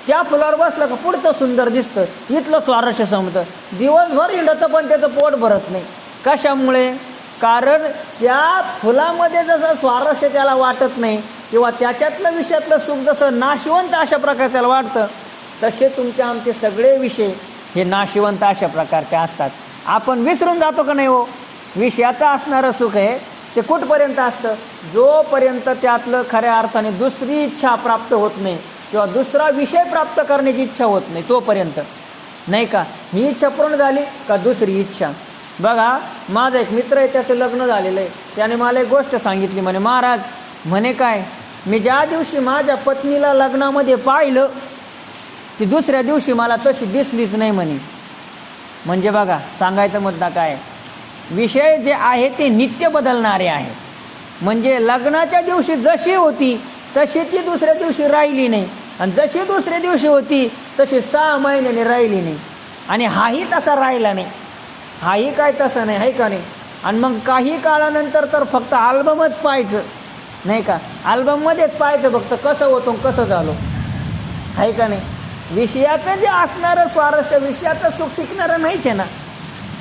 त्या फुलावर बसलं का पुढचं सुंदर दिसतं, इथलं स्वारस्य संपतं. दिवसभर हिंडतं पण त्याचं पोट भरत नाही. कशामुळे? कारण त्या फुलामध्ये जसं स्वारस्य त्याला वाटत नाही, किंवा त्याच्यातलं विषयातलं सुख जसं नाशिवंत अशा प्रकारे त्याला वाटतं, तसे तुमचे आमचे सगळे विषय हे नाशिवंत अशा प्रकारचे असतात. आपण विसरून जातो का नाही हो. विषयाचं असणारं सुख आहे ते कुठपर्यंत असतं, जोपर्यंत त्यातलं खऱ्या अर्थाने दुसरी इच्छा प्राप्त होत नाही किंवा दुसरा विषय प्राप्त करण्याची इच्छा होत नाही तोपर्यंत, नाही का. ही इच्छा पूर्ण झाली का दुसरी इच्छा. बघा, माझा एक मित्र आहे, त्याचं लग्न झालेलं आहे. त्याने मला एक गोष्ट सांगितली, म्हणे महाराज, म्हणे काय, मी ज्या दिवशी माझ्या पत्नीला लग्नामध्ये पाहिलं ती दुसऱ्या दिवशी मला तशी दिसलीच नाही म्हणे. म्हणजे बघा, सांगायचा मुद्दा काय, विषय जे आहे ते नित्य बदलणारे आहे. म्हणजे लग्नाच्या दिवशी जशी होती तशी ती दुसऱ्या दिवशी राहिली नाही, आणि जशी दुसऱ्या दिवशी होती तशी 6 महिन्याने राहिली नाही. आणि हाही तसा राहिला नाही, हाही काय तसं नाही, आहे का नाही. आणि मग काही काळानंतर तर फक्त अल्बमच पाहायचं, नाही का, अल्बममध्येच पाहायचं फक्त कसं होतं कसं झालो, आहे का नाही. विषयाचं जे असणारं स्वारस्य, विषयाचं सुख टिकणारं नाहीच आहे ना.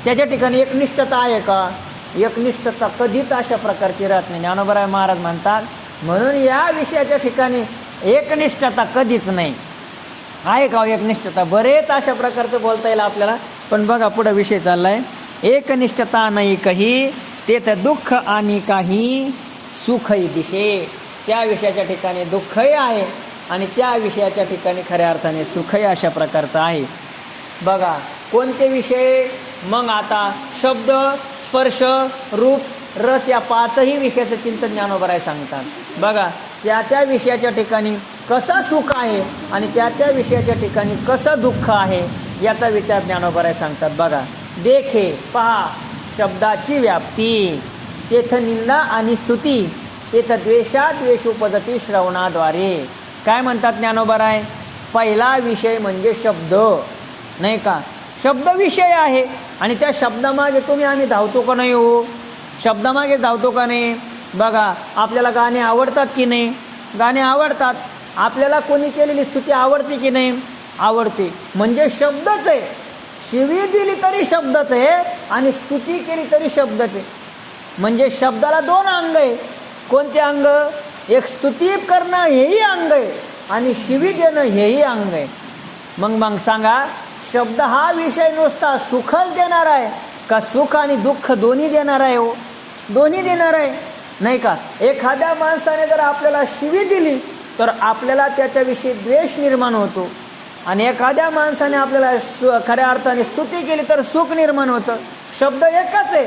त्याच्या ठिकाणी एकनिष्ठता आहे का? एकनिष्ठता कधीच अशा प्रकारची राहत नाही. ज्ञानोबा महाराज म्हणतात, म्हणून या विषयाच्या ठिकाणी एकनिष्ठता कधीच नाही. आहे का एकनिष्ठता? बरेच अशा प्रकारचं बोलता येईल आपल्याला, पण बघा पुढे विषय चाललाय. एकनिष्ठता नाही काही, ते तर दुःख आणि काही सुखही दिशे. त्या विषयाच्या ठिकाणी दुःखही आहे आणि त्या विषयाच्या ठिकाणी खऱ्या अर्थाने सुखही अशा प्रकारचं आहे. बघा कोणते विषय, मग आता शब्द, स्पर्श, रूप, रस या 5ही विषयाचं चिंतन ज्ञानोबराय सांगतात. बघा, त्या विषयाच्या ठिकाणी कसं सुख आहे आणि त्या विषयाच्या ठिकाणी कसं दुःख आहे याचा विचार ज्ञानोबराय सांगतात. बघा, देखे पहा, शब्दाची व्याप्ती, तेथ निंदा आणि स्तुती, तेथ द्वेष उपजती श्रवणाद्वारे. काय म्हणतात ज्ञानोबराय? पहिला विषय म्हणजे शब्द, नाही का. शब्द विषय आहे आणि त्या शब्दामागे आम्ही धावतो का नाही हो? शब्दामागे धावतो का नाही? बघा, आपल्याला गाणे आवडतात की नाही? गाणे आवडतात. आपल्याला कोणी केलेली स्तुती आवडते की नाही? आवडते. म्हणजे शब्दच आहे. शिवी दिली तरी शब्दच आहे आणि स्तुती केली तरी शब्दच आहे. म्हणजे शब्दाला 2 अंग आहे. कोणते अंग? एक स्तुती करणं हेही अंग आहे आणि शिवी देणं हेही अंग आहे. मग सांगा, शब्द हा विषय नुसता सुखच देणार आहे का सुख आणि दुःख दोन्ही देणार आहे हो? दोन्ही देणार आहे, नाही का. एखाद्या माणसाने जर आपल्याला शिवी दिली तर आपल्याला त्याच्याविषयी द्वेष निर्माण होतो. आणि एखाद्या माणसाने आपल्याला खऱ्या अर्थाने स्तुती केली तर सुख निर्माण होतं. शब्द एकच आहे,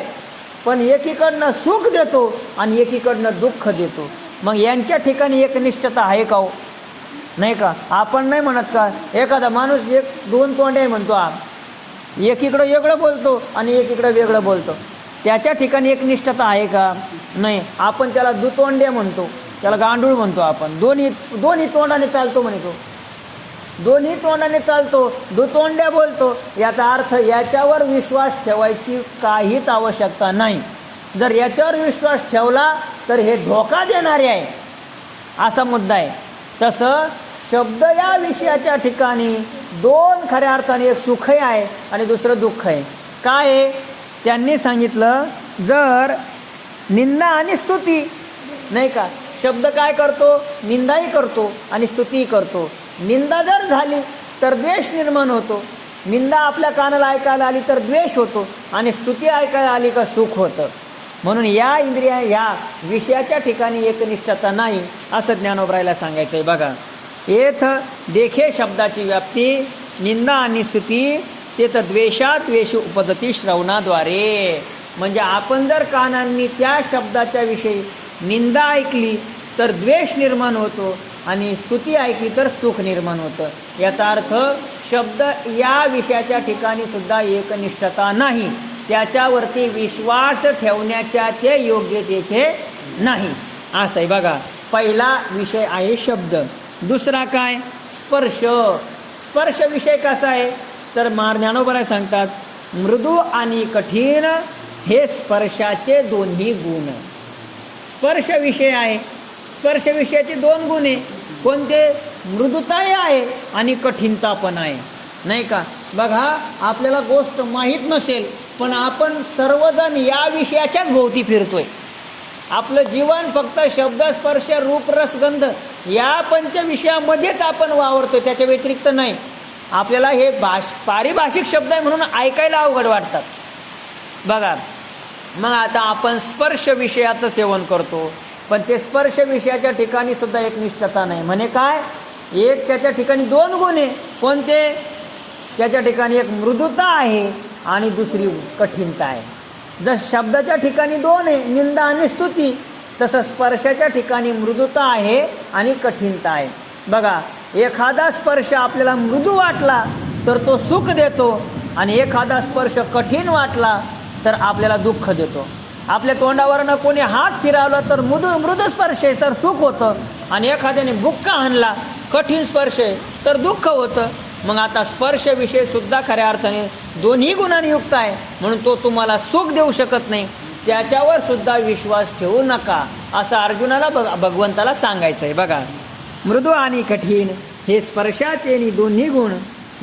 पण एकीकडनं सुख देतो आणि एकीकडनं दुःख देतो. मग यांच्या ठिकाणी एकनिष्ठता आहे का हो? नाही का? आपण नाही म्हणत का एखादा माणूस दोन तोंडे म्हणतो, एकीकडं वेगळं बोलतो आणि एकीकडं वेगळं बोलतो. त्याच्या ठिकाणी एकनिष्ठता आहे का? नाही. आपण त्याला दुतोंडे म्हणतो, त्याला गांडूळ म्हणतो. आपण दोन्ही तोंडाने चालतो म्हणतो, दोन्ही तोंडाने चालतो, दुतोंड्या बोलतो. याचा अर्थ याच्यावर विश्वास ठेवायची काहीच आवश्यकता नाही. जर याच्यावर विश्वास ठेवला तर हे धोका देणारे आहे, असा मुद्दा आहे. तसं शब्द या विषयाच्या ठिकाणी दोन खऱ्या अर्थाने, एक सुखही आहे आणि दुसरं दुःख आहे. काय आहे? त्यांनी सांगितलं, जर निंदा आणि स्तुती, नाही का, शब्द काय करतो? निंदाही करतो आणि स्तुतीही करतो. निंदा जर झाली तर द्वेष निर्माण होतो. निंदा आपल्या कानाला ऐकायला आली तर द्वेष होतो आणि स्तुती ऐकायला आली का सुख होतं. म्हणून या इंद्रिया या विषयाच्या ठिकाणी एकनिष्ठता नाही, असं ज्ञानोबरायला सांगायचं आहे. बघा, येथ देखे शब्दाची व्याप्ती निंदा आणि स्तुती तेथ द्वेष उपजती श्रवणाद्वारे. म्हणजे आपण जर कानांनी त्या शब्दाच्या विषयी निंदा ऐकली तर द्वेष निर्माण होतो आणि स्तुती ऐकली तर सुख निर्माण होतं. याचा अर्थ शब्द या विषयाच्या ठिकाणी सुद्धा एकनिष्ठता नाही, त्याच्यावरती विश्वास ठेवण्याच्या ते योग्यतेचे नाही, असं आहे. बघा, पहिला विषय आहे शब्द. दुसरा काय? स्पर्श. स्पर्श विषय कसा आहे तर ज्ञानोबराय सांगतात, मृदू आणि कठीण हे स्पर्शाचे दोन्ही गुण. स्पर्श विषय आहे. स्पर्श विषयाचे दोन गुण आहे. कोणते? मृदुताही आहे आणि कठीणता पण आहे, नाही का? बघा, आपल्याला गोष्ट माहीत नसेल पण आपण सर्वजण या विषयाच्याच भोवती फिरतोय. आपलं जीवन फक्त शब्द, स्पर्श, रूप, रस, गंध या पंचविषयामध्येच आपण वावरतोय, त्याच्या व्यतिरिक्त नाही. आपल्याला हे पारिभाषिक शब्द आहे म्हणून ऐकायला अवघड वाटतात. बघा, मग आता आपण स्पर्श विषयाचं सेवन करतो, पण ते स्पर्श विषयाच्या ठिकाणी सुद्धा एकनिष्ठता नाही. म्हणे काय? एक त्याच्या ठिकाणी दोन गुण आहे. कोणते? त्याच्या ठिकाणी एक मृदुता आहे आणि दुसरी कठीणता आहे. जर शब्दाच्या ठिकाणी दोन आहे, निंदा आणि स्तुती, तसं स्पर्शाच्या ठिकाणी मृदुता आहे आणि कठीणता आहे. बघा, एखादा स्पर्श आपल्याला मृदू वाटला तर तो सुख देतो आणि एखादा स्पर्श कठीण वाटला तर आपल्याला दुःख देतो. आपल्या तोंडावरनं कोणी हात फिरवला तर मृदू स्पर्श आहे तर सुख होतं आणि एखाद्याने बुक्का हाणला, कठीण स्पर्श आहे तर दुःख होतं. मग आता स्पर्श विषय सुद्धा खऱ्या अर्थाने दोन्ही गुणांनी युक्त आहे, म्हणून तो तुम्हाला सुख देऊ शकत नाही, त्याच्यावर सुद्धा विश्वास ठेवू नका, असं अर्जुनाला भगवंताला सांगायचं आहे. बघा, मृदू आणि कठीण हे स्पर्शाचे दोन्ही गुण,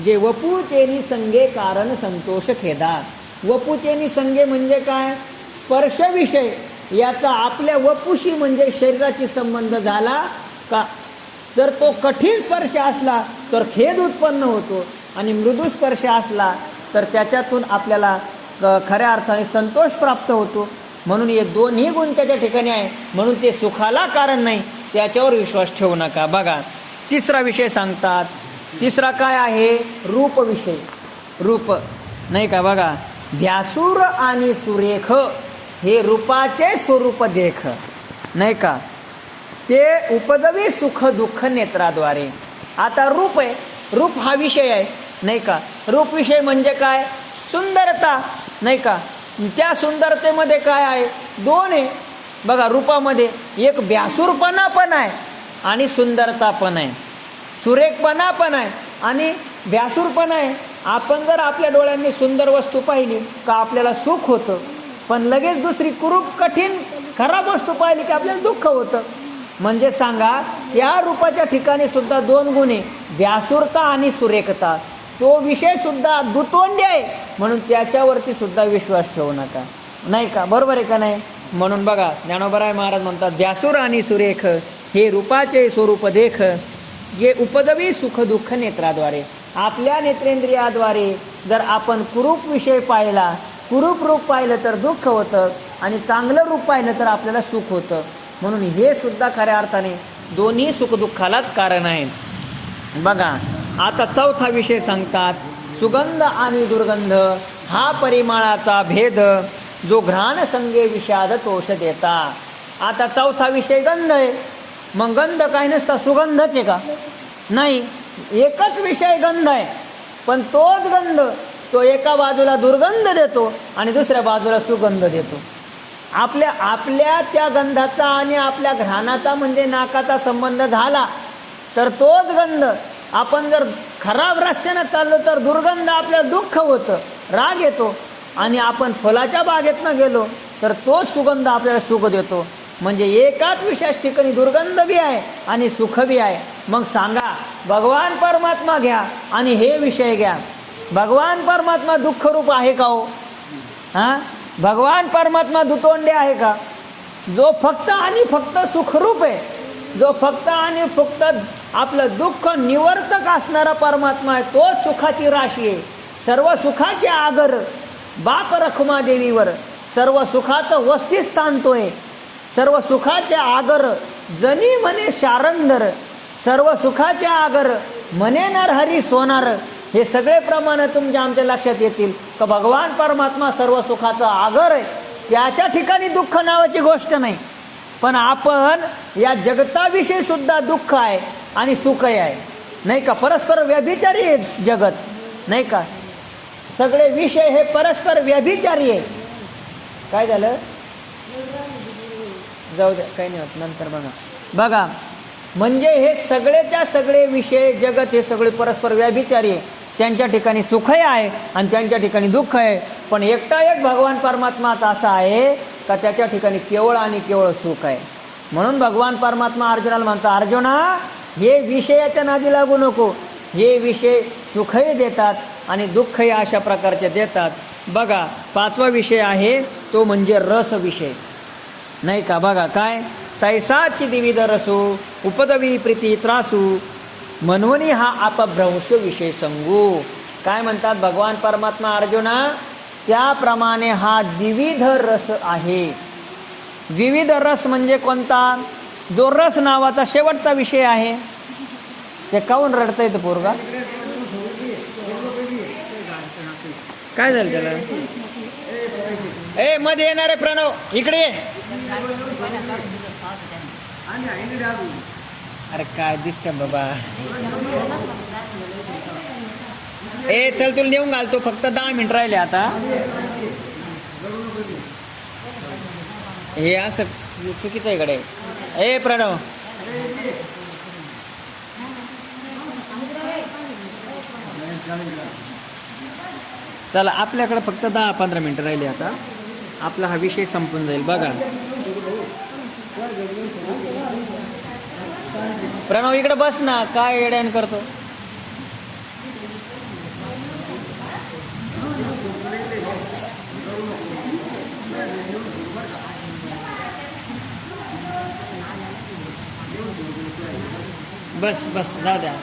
जे वपूचेनी संगे कारण संतोष खेदा. वपूचेनी संगे म्हणजे काय? स्पर्श विषय याचा आपल्या वपुशी म्हणजे शरीराची संबंध झाला का तर तो कठीण स्पर्श असला तर खेद उत्पन्न होतो आणि मृदू स्पर्श असला तर त्याच्यातून आपल्याला खऱ्या अर्थाने संतोष प्राप्त होतो. म्हणून हे दोन्ही गुण त्याच्या ठिकाणी आहे, म्हणून ते सुखाला कारण नाही, त्याच्यावर विश्वास ठेवू नका. बघा, तिसरा विषय सांगतात. तिसरा काय आहे? रूप विषय. रूप, नाही का? बघा, भ्यासूर आणि सुरेख हे रूपाचे स्वरूप देख, नाही का? ते उपदवी सुख दुःख नेत्राद्वारे. आता रूप आहे, रूप हा विषय आहे, नाही का? रूप विषय म्हणजे काय? सुंदरता, नाही का? त्या सुंदरतेमध्ये काय आहे? दोन आहे. बघा, रूपामध्ये एक भ्यासूरपणा पण आहे आणि सुंदरता पण आहे, सुरेखपणा पण आहे आणि भ्यासूर पण आहे. आपण जर आपल्या डोळ्यांनी सुंदर वस्तू पाहिली का आपल्याला सुख होतं, पण लगेच दुसरी कुरूप कठीण खराब वस्तू पाहिली की आपल्याला दुःख होतं. म्हणजे सांगा, या रूपाच्या ठिकाणी सुद्धा दोन गुण आहे, भ्यासूरता आणि सुरेखता. तो विषय सुद्धा दुतोंडी आहे, म्हणून त्याच्यावरती सुद्धा विश्वास ठेवू नका, नाही का? बरोबर आहे का नाही? म्हणून बघा, ज्ञानोबराय महाराज म्हणतात, भ्यासूर आणि सुरेख हे रूपाचे स्वरूप देख, जे उपदवी सुख दुःख नेत्राद्वारे. आपल्या नेत्रेंद्रियाद्वारे जर आपण कुरूप विषय पाहिला, कुरूप रूप पाहिलं तर दुःख होतं आणि चांगलं रूप पाहिलं तर आपल्याला सुख होतं. म्हणून हे सुद्धा खऱ्या अर्थाने दोन्ही सुखदुःखालाच कारण आहे. बघा, आता चौथा विषय सांगतात, सुगंध आणि दुर्गंध हा परिमळाचा भेद, जो घ्राण संगे विषाद तोष देता. आता चौथा विषय गंध आहे. मग गंध काय नसता, सुगंधच आहे का? नाही, एकच विषय गंध आहे, पण तोच गंध तो एका बाजूला दुर्गंध देतो आणि दुसऱ्या बाजूला सुगंध देतो. आपल्या त्या गंधाचा आणि आपल्या घ्राणाचा म्हणजे नाकाचा संबंध झाला तर तोच गंध, आपण जर खराब रस्त्यानं चाललो तर दुर्गंध आपल्याला दुःख होतं, राग येतो, आणि आपण फुलाच्या बागेतनं गेलो तर तोच सुगंध आपल्याला सुख देतो. म्हणजे एकाच विशेष ठिकाणी दुर्गंध बी आहे आणि सुख बी आहे. मग सांगा, भगवान परमात्मा घ्या आणि हे विषय घ्या, भगवान परमात्मा दुःखरूप आहे का हो? हा, भगवान परमात्मा दुतोंडे आहे का? जो फक्त आणि फक्त सुखरूप आहे, जो फक्त आणि फक्त आपलं दुःख निवर्तक असणारा परमात्मा आहे, तो सुखाची राशी आहे, सर्व सुखाचे आगर बाप रखुमा देवीवर, सर्व सुखाचं वस्तीस्थान तो आहे, सर्व सुखाचे आगर जनी म्हणे शारंगधर, सर्व सुखाचे आगर म्हणे नर हरी सोनार. हे सगळे प्रमाण तुमच्या आमच्या लक्षात येतील का भगवान परमात्मा सर्व सुखाचा आगर आहे, त्याच्या ठिकाणी दुःख नावाची गोष्ट नाही. पण आपण या जगताविषयी सुद्धा दुःख आहे आणि सुखही आहे, नाही का? परस्पर व्यभिचारी आहे जगत, नाही का? सगळे विषय हे परस्पर व्यभिचारी आहे. काय झालं? जाऊ द्या, काही नाही होत, नंतर बघा. म्हणजे हे सगळेच्या सगळे विषय जगत हे सगळे परस्पर व्यभिचारी आहे. त्यांच्या ठिकाणी सुखही आहे आणि त्यांच्या ठिकाणी दुःख आहे. पण एकटा एक भगवान परमात्माचा असा आहे का त्याच्या ठिकाणी केवळ आणि केवळ सुख आहे. म्हणून भगवान परमात्मा अर्जुनाला म्हणता, अर्जुना हे विषयाच्या नादी लागू नको, हे विषय सुखही देतात आणि दुःखही अशा प्रकारचे देतात. बघा, पाचवा विषय आहे तो म्हणजे रस विषय, नाही का? बघा काय, तैसाची विविध रसो उपदवी प्रीती त्रासू मनवनी हा अपभ्रंश विषय संगू. काय म्हणतात भगवान परमात्मा अर्जुना, त्याप्रमाणे हा द्विविध रस आहे. विविध रस म्हणजे कोणता? जो रस नावाचा शेवटचा विषय आहे. ते काऊन रडता येतं पोरगा? काय झालं त्याला? ए मध्ये येणारे प्रणव इकडे ये. अरे काय दिसत बाबा. ए चल तुला देऊन घालतो, फक्त 10 मिनिट राहिले आता. हे असं चुकीचं इकडे. ए प्रणव, चला आपल्याकडे फक्त 10-15 मिनिटं राहिली आता, आपला हा विषय संपून जाईल. बघा प्रणव इकडे बस ना, काय येड्यान करतो. बस बस जाऊ द्या.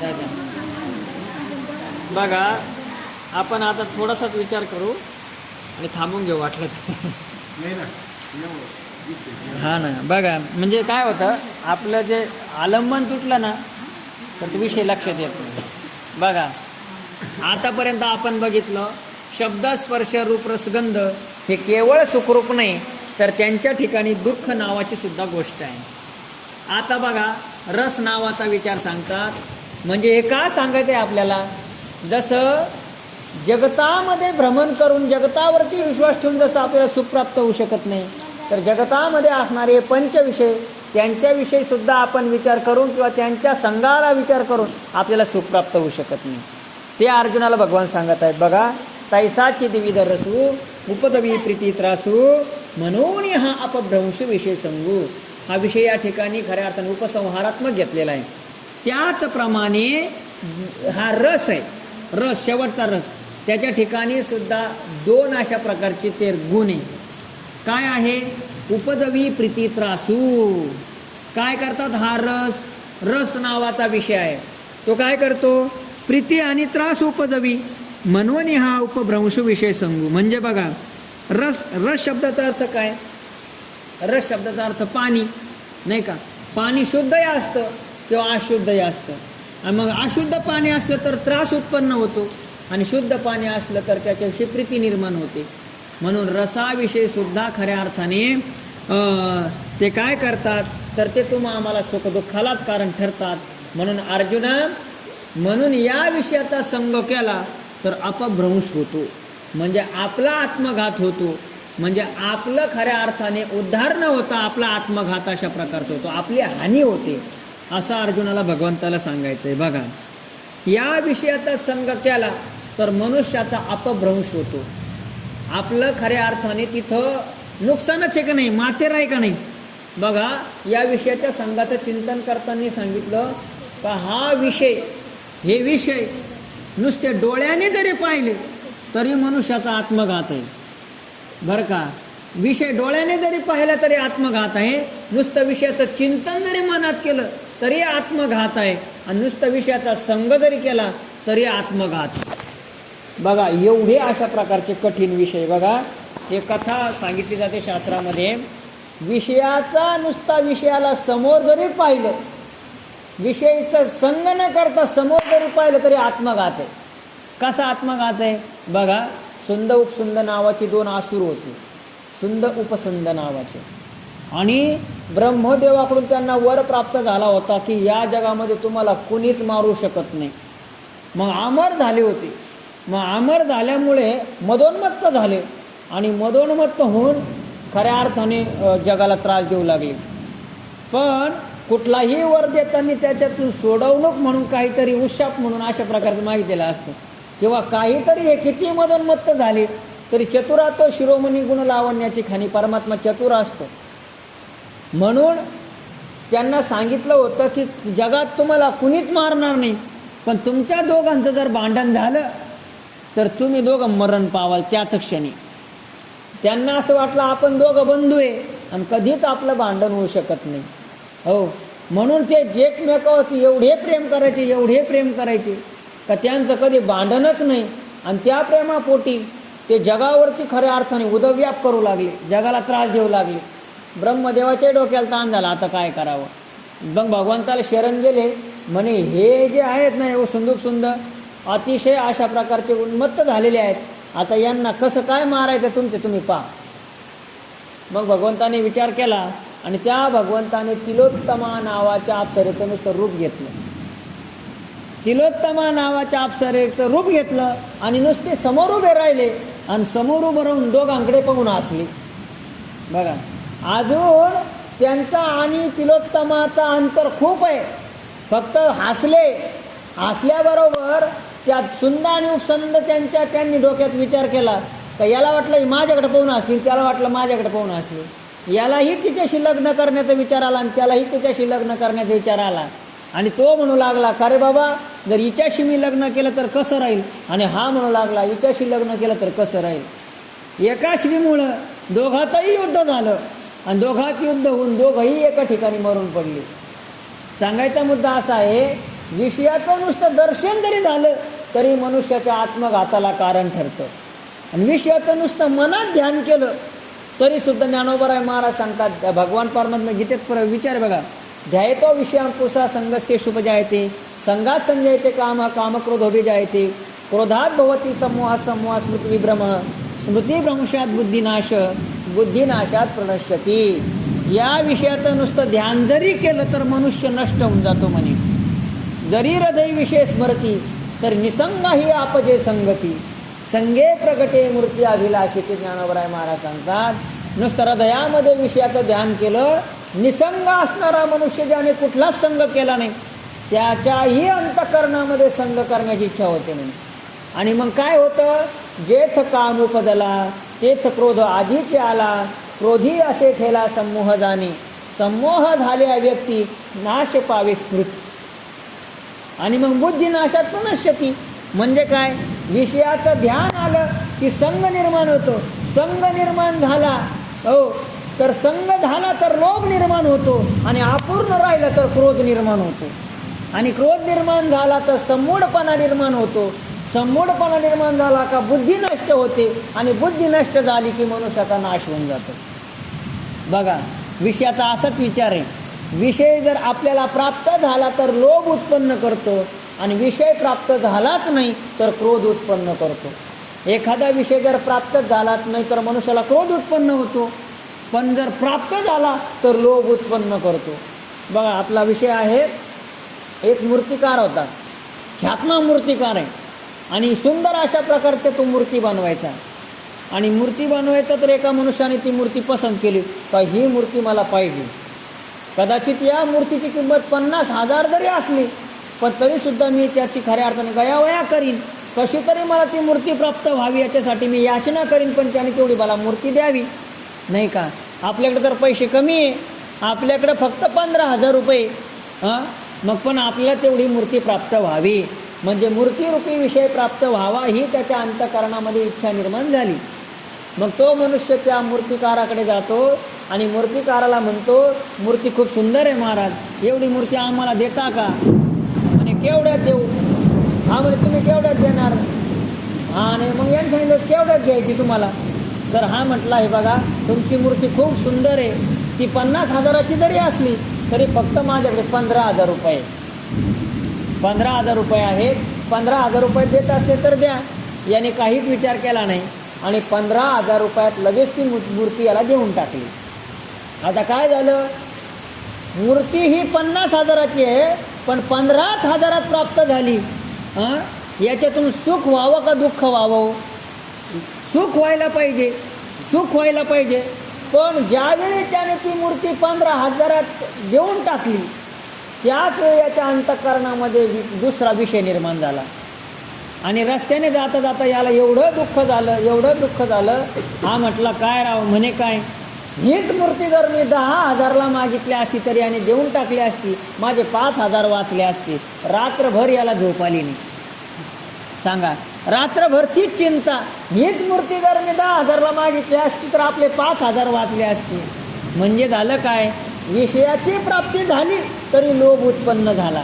बघा आपण आता थोडासाच विचार करू आणि थांबून घेऊ वाटलं. हा ना, बघा म्हणजे काय होतं, आपलं जे आलंबन तुटलं ना तर ते विषय लक्षात येत नाही. बघा आतापर्यंत आपण बघितलं, शब्द स्पर्श रूप रसगंध हे केवळ सुखरूप नाही तर त्यांच्या ठिकाणी दुःख नावाची सुद्धा गोष्ट आहे. आता बघा रस नावाचा विचार सांगतात. म्हणजे हे का सांगायचं आहे आपल्याला? जसं जगतामध्ये भ्रमण करून जगतावरती विश्वास ठेवून जसं आपल्याला सुख प्राप्त होऊ शकत नाही, तर जगतामध्ये असणारे पंचविषय त्यांच्याविषयी सुद्धा आपण विचार करून किंवा त्यांच्या संघाला विचार करून आपल्याला सुख प्राप्त होऊ शकत नाही. ते अर्जुनाला भगवान सांगत आहेत. बघा, तैसाची द्विविध रसू उपदवी प्रीती त्रासू म्हणून हा अपभ्रंश विषय संगू. हा विषय या ठिकाणी खऱ्या अर्थाने उपसंहारात्मक घेतलेला आहे. त्याचप्रमाणे हा रस आहे, रस शेवटचा रस, त्याच्या ठिकाणी सुद्धा 2 अशा प्रकारचे ते गुण आहे. काय आहे? उपदवी प्रीती त्रासू. काय करतात? हा रस नावाचा विषय आहे, तो काय करतो? प्रीती आणि त्रास उपजवी म्हणून हा उपभ्रंश विषय संगू. म्हणजे बघा रस शब्दाचा अर्थ काय? रस शब्दाचा अर्थ पाणी, नाही का? पाणी शुद्धही असतं किंवा अशुद्धही असतं. आणि मग अशुद्ध पाणी असलं तर त्रास उत्पन्न होतो आणि शुद्ध पाणी असलं तर त्याच्याविषयी प्रीती निर्माण होते. म्हणून रसाविषयी सुद्धा खऱ्या अर्थाने ते काय करतात तर ते आम्हाला सुखदुःखालाच कारण ठरतात. म्हणून अर्जुना, म्हणून या विषयाचा संग केला तर अपभ्रंश होतो, म्हणजे आपला आत्मघात होतो, म्हणजे आपलं खऱ्या अर्थाने उद्धार न होता आपला आत्मघात अशा प्रकारचा होतो, आपली हानी होते, असं अर्जुनाला भगवंताला सांगायचंय. बघा, या विषयाचा संग केला तर मनुष्याचा अपभ्रंश होतो, आपलं खऱ्या अर्थाने तिथं नुकसानच आहे का नाही, मातेर आहे का नाही. बघा, या विषयाच्या संघाचं चिंतन करताना सांगितलं का हे विषय नुसते डोळ्याने जरी पाहिले तरी मनुष्याचा आत्मघात आहे. बरं का, विषय डोळ्याने जरी पाहिला तरी आत्मघात आहे, नुसतं विषयाचं चिंतन जरी मनात केलं तरी आत्मघात आहे, आणि नुसतं विषयाचा संग जरी केला तरी आत्मघात. बघा, एवढे अशा प्रकारचे कठीण विषय. बघा, हे कथा सांगितली जाते शास्त्रामध्ये, विषयाचा नुसता विषयाला समोर जरी पाहिलं, विषयीचं संग न करता समोर जरी पाहिलं तरी आत्मघात आहे. कसा आत्मघात आहे? बघा, सुंद उपसुंद नावाचे 2 असुर होते, सुंद उपसुंद नावाचे, आणि ब्रह्मदेवाकडून त्यांना वर प्राप्त झाला होता की या जगामध्ये तुम्हाला कुणीच मारू शकत नाही. मग अमर झाले होते. मग अमर झाल्यामुळे मदोन्मत्त झाले, आणि मदोन्मत्त होऊन खऱ्या अर्थाने जगाला त्रास देऊ लागले. पण कुठलाही वर देताना त्याच्यातून सोडवणूक म्हणून काहीतरी उशाप म्हणून अशा प्रकारचं माहितीला असतं, किंवा काहीतरी हे किती मदोन्मत्त झाले तरी चतुरा तो शिरोमणी गुण लावण्याची खाणी, परमात्मा चतुर असतो. म्हणून त्यांना सांगितलं होतं की जगात तुम्हाला कुणीच मारणार नाही, पण तुमच्या दोघांचं जर भांडण झालं तर तुम्ही दोघं मरण पावाल त्याच क्षणी. त्यांना असं वाटलं आपण दोघं बंधू आहे आणि कधीच आपलं भांडण होऊ शकत नाही. हो, म्हणून ते एकमेकावरती एवढे प्रेम करायचे का त्यांचं कधी भांडणच नाही, आणि त्या प्रेमापोटी ते जगावरती खऱ्या अर्थाने उदव्याप करू लागले, जगाला त्रास देऊ लागले. ब्रह्मदेवाच्या डोक्याला ताण झाला, आता काय करावं. मग भगवंताला शरण गेले, म्हणे हे जे आहेत ना हे सुंदर अतिशय अशा प्रकारचे उन्मत्त झालेले आहेत, आता यांना कसं काय मारायचं तुम्ही पहा. मग भगवंताने विचार केला, आणि त्या भगवंताने तिलोत्तमा नावाच्या अप्सरेचं नुसतं रूप घेतलं. तिलोत्तमा नावाच्या अप्सरेचं रूप घेतलं आणि नुसते समोर उभे राहिले, आणि समोर उभं राहून दोघांकडे पाहून हसले. बघा, अजून त्यांचा आणि तिलोत्तमाचा अंतर खूप आहे. फक्त हसल्याबरोबर त्या सुंद आणि उपसंद त्यांनी डोक्यात विचार केला तर याला वाटलं माझ्याकडे पाहून हसली, त्याला वाटलं माझ्याकडे पाहून हसली. यालाही तिच्याशी लग्न करण्याचा विचार आला आणि त्यालाही तिच्याशी लग्न करण्याचा विचार आला, आणि तो म्हणू लागला का रे बाबा, जर हिच्याशी मी लग्न केलं तर कसं राहील, आणि हा म्हणू लागला हिच्याशी लग्न केलं तर कसं राहील. एका श्रीमुळं दोघातही युद्ध झालं, आणि दोघात युद्ध होऊन दोघंही एका ठिकाणी मरून पडले. सांगायचा मुद्दा असा आहे, विषयाचं नुसतं दर्शन जरी झालं तरी मनुष्याच्या आत्मघाताला कारण ठरतं, आणि विषयाचं नुसतं मनात ध्यान केलं तरी सुद्धा ज्ञानोबराय महाराज सांगतात, भगवान परमात्मा गीतेत विचार बघा, ध्यायतो विषयांपुसा संगस्तेषुपजायते, संगात संजयते काम कामक्रोधोभिजायते, क्रोधात भवती समूहा स्मृती विभ्रम, स्मृतिभ्रंशात बुद्धिनाशात प्रणश्यती. या विषयाचं नुसतं ध्यान जरी केलं तर मनुष्य नष्ट होऊन जातो म्हणे. जरी हृदय विषय स्मरती तर निसंग ही आपजे संगती, संगे प्रगटे मूर्ती अभिलाषेचे ज्ञानोबराय महाराज सांगतात. नुसतं हृदयामध्ये विषयाचं ध्यान केलं, निसंग असणारा मनुष्य ज्याने कुठलाच संग केला नाही त्याच्याही अंतःकरणामध्ये संग करण्याची इच्छा होते म्हणे. आणि मग काय होतं, जेथ काम उपदला तेथ क्रोध आधीचे आला, क्रोधी असे ठेला संमोह जाणे, संमोह झाल्या व्यक्ती नाश पावे स्मृती. आणि मग बुद्धी नाशात प्रणश्यती म्हणजे काय, विषयाचं ध्यान आलं की संग निर्माण होतो, संग निर्माण झाला हो तर संग झाला तर लोभ निर्माण होतो, आणि अपूर्ण राहिलं तर क्रोध निर्माण होतो, आणि क्रोध निर्माण झाला तर संमूढपणा निर्माण होतो, संमूढपणा निर्माण झाला का बुद्धी नष्ट होते, आणि बुद्धी नष्ट झाली की मनुष्याचा नाश होऊन जातो. बघा, विषयाचा असाच विचार आहे. विषय जर आपल्याला प्राप्त झाला तर लोभ उत्पन्न करतो आणि विषय प्राप्त झालाच नाही तर क्रोध उत्पन्न करतो. एखादा विषय जर प्राप्त झालाच नाही तर मनुष्याला क्रोध उत्पन्न होतो, पण जर प्राप्त झाला तर लोभ उत्पन्न करतो. बघा, आपला विषय आहे, एक मूर्तिकार होता, ख्यातनाम मूर्तिकार आहे आणि सुंदर अशा प्रकारच्या तो मूर्ती बनवायचा. आणि मूर्ती बनवायचं तर एका मनुष्याने ती मूर्ती पसंत केली का ही मूर्ती मला पाहिजे. कदाचित या मूर्तीची किंमत 50,000 जरी असली पण तरीसुद्धा मी त्याची खऱ्या अर्थाने गयावया करीन, कशी तरी मला ती मूर्ती प्राप्त व्हावी याच्यासाठी मी याचना करीन, पण त्याने तेवढी मला मूर्ती द्यावी. नाही का? आपल्याकडे तर पैसे कमी आहे, आपल्याकडे फक्त 15,000 रुपये. मग पण आपल्याला तेवढी मूर्ती प्राप्त व्हावी, म्हणजे मूर्तीरूपी विषय प्राप्त व्हावा ही त्याच्या अंतःकरणामध्ये इच्छा निर्माण झाली. मग तो मनुष्य त्या मूर्तिकाराकडे जातो आणि मूर्तिकाराला म्हणतो, मूर्ती खूप सुंदर आहे महाराज, एवढी मूर्ती आम्हाला देता का? म्हणे केवढ्यात देऊ? हा म्हणे तुम्ही केवढ्यात देणार? हा, आणि मग यांनी सांगितलं केवढ्यात घ्यायची तुम्हाला? तर हा म्हटला, हे बघा तुमची मूर्ती खूप सुंदर आहे, ती 50,000ची जरी असली तरी फक्त माझ्याकडे 15,000 रुपये, 15,000 रुपये आहेत, 15,000 रुपये देत असले तर द्या. याने काहीच विचार केला नाही आणि 15,000 रुपयात लगेच ती मूर्ती याला देऊन टाकली. आता काय झालं, मूर्ती ही 50,000ची आहे पण 15,000 प्राप्त झाली. याच्यातून सुख व्हावं का दुःख व्हावं? सुख व्हायला पाहिजे, सुख व्हायला पाहिजे. पण ज्यावेळी त्याने ती मूर्ती 15,000 देऊन टाकली त्याच वेळी याच्या अंतःकरणामध्ये दुसरा विषय निर्माण झाला आणि रस्त्याने जाता जाता याला एवढं दुःख झालं, एवढं दुःख झालं. हा म्हटला काय राव, म्हणे काय, हीच मूर्ती जर मी 10,000ला मागितली असती तरी याने देऊन टाकली असती, माझे 5,000 वाचले असते. रात्रभर याला झोप आली नाही. सांगा, रात्रभर तीच चिंता, हीच मूर्ती जर मी 10,000ला मागितली असती तर आपले 5,000 वाचले असते. म्हणजे झालं काय, विषयाची प्राप्ती झाली तरी लोभ उत्पन्न झाला.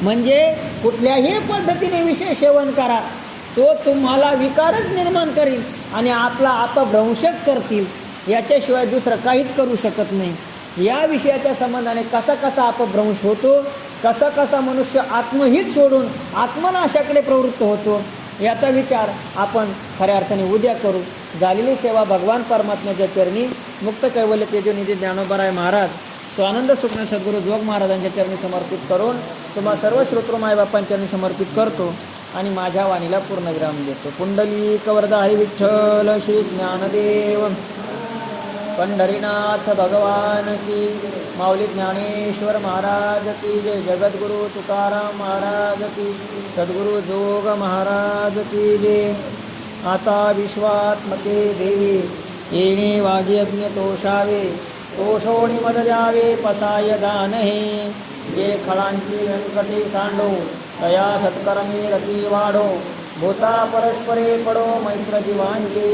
म्हणजे कुठल्याही पद्धतीने विषय सेवन करा, तो तुम्हाला विकारच निर्माण करील आणि आपला अपभ्रंशच करतील, याच्याशिवाय दुसरं काहीच करू शकत नाही. या विषयाच्या संबंधाने कसा कसा अपभ्रंश होतो, कसा कसा मनुष्य आत्महित सोडून आत्मनाशाकडे प्रवृत्त होतो, याचा विचार आपण खऱ्या अर्थाने उद्या करू. झालेली सेवा भगवान परमात्म्याच्या चरणी मुक्त कैवल्य तेजोनिधी ज्ञानोबराय महाराज स्वानंद सुखने सद्गुरू जोग महाराजांच्या चरणी समर्पित करून तुम्हा सर्व श्रोतृ मायबापांच्या चरणी समर्पित करतो आणि माझ्या वाणीला पूर्णविराम देतो. पुंडलिक वरदा हरी विठ्ठल श्री ज्ञानदेव पंढरीनाथ भगवान की, माऊली ज्ञानेश्वर महाराज की जय, जगद्गुरु तुकाराम महाराज की, सद्गुरु जोग महाराज की जय. आता विश्वात्मके देवी येणे वागे अज्ञ तोषावे, तोषोणी मद द्यावे पसाय दान हे. जे खळांची व्यंकटी सांडो तया सत्कर्मी रती वाढो, भूता परस्परे पडो मैत्र जीवांचे,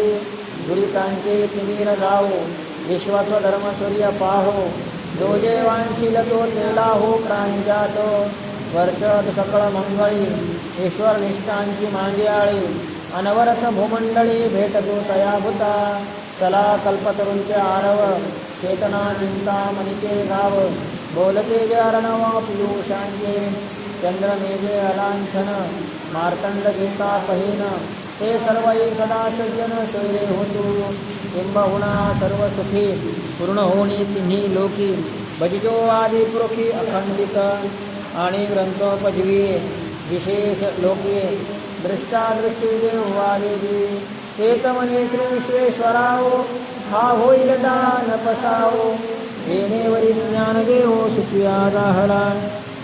दुरितांचे तिमीर जाओ, विश्वात्व धर्म सूर्य पाहो, जो जे वांशील तो तेला हो क्रांजात, वर्षद सकळ मंगळी ईश्वर निष्ठांची मांदियाळी, अनवरत भूमंडळी भेटतो तया भूता, चला कल्पतरूंचे आरव, चेतना चिंता मनिके गाव, बोलते जे अर्णव पियुषांचे, चंद्रमेघे अलांछन, मार्तंड गीता पहिन, ते सर्वही सदा सज्जन सोयरे होतू, किंबहुना सर्व सुखी पूर्ण होणी तिन्ही लोकी, भजिजो आदि पुरुखी अखंडित आणि ग्रंथोपजीवी विशेष लोके, दृष्टादृष्टी देवादेवी, चेतमने श्री विश्वेश्वराओ, हा होईल दान पसाओ, येणेवरी ज्ञानदेव सुखिया दाहला,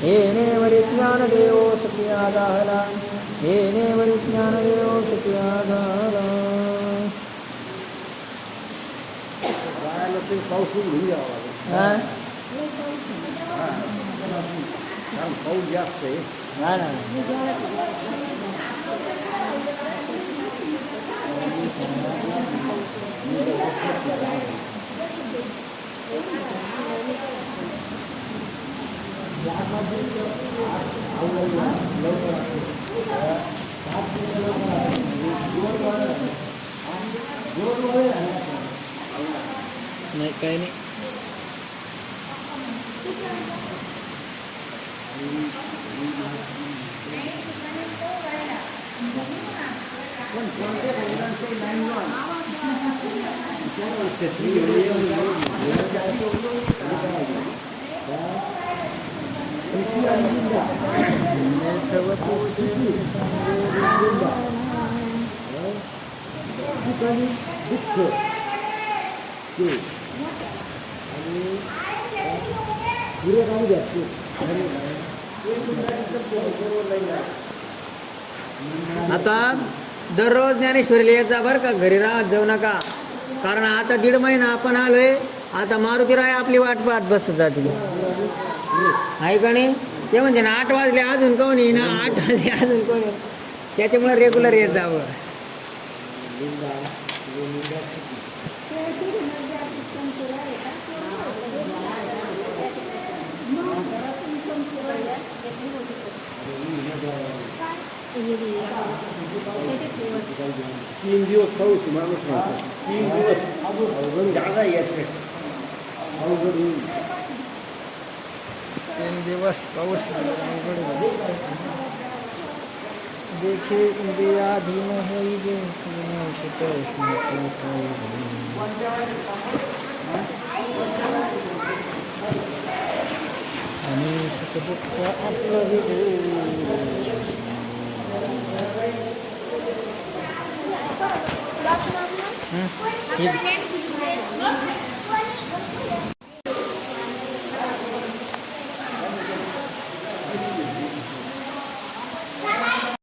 येणेवरी ज्ञानदेव सुखिया दाहला, येणेवरी ज्ञानदेव सुखिया दाहला. ते पाऊस घेऊन यावा, कारण पाऊस जास्त आहे. हा ना, नाही काही नाही. पण कोणत्या मुलांचे लाईन दुःख ते आणि विरोधाने द्यायचे आता दररोज ज्ञानेश्वरीला येत जा बरं का, घरी राहत जाऊ नका. कारण आता 1.5 महिना आपण आलोय. आता मारुतीराय आपली वाट पाहत बसत जातील, आहे का नाही? ते म्हणजे ना 8 वाजले अजून कोण येईना, 8 वाजले अजून कोण येईना. त्याच्यामुळे रेग्युलर येत जावं. तीन दिवस पाऊस माणूस नाही, 3 दिवस अवघड जागा यायचे अवघड होईल. 3 दिवस पाऊस देखे इंद्रियाधीन होई जे आणि सुखदुःख आपलं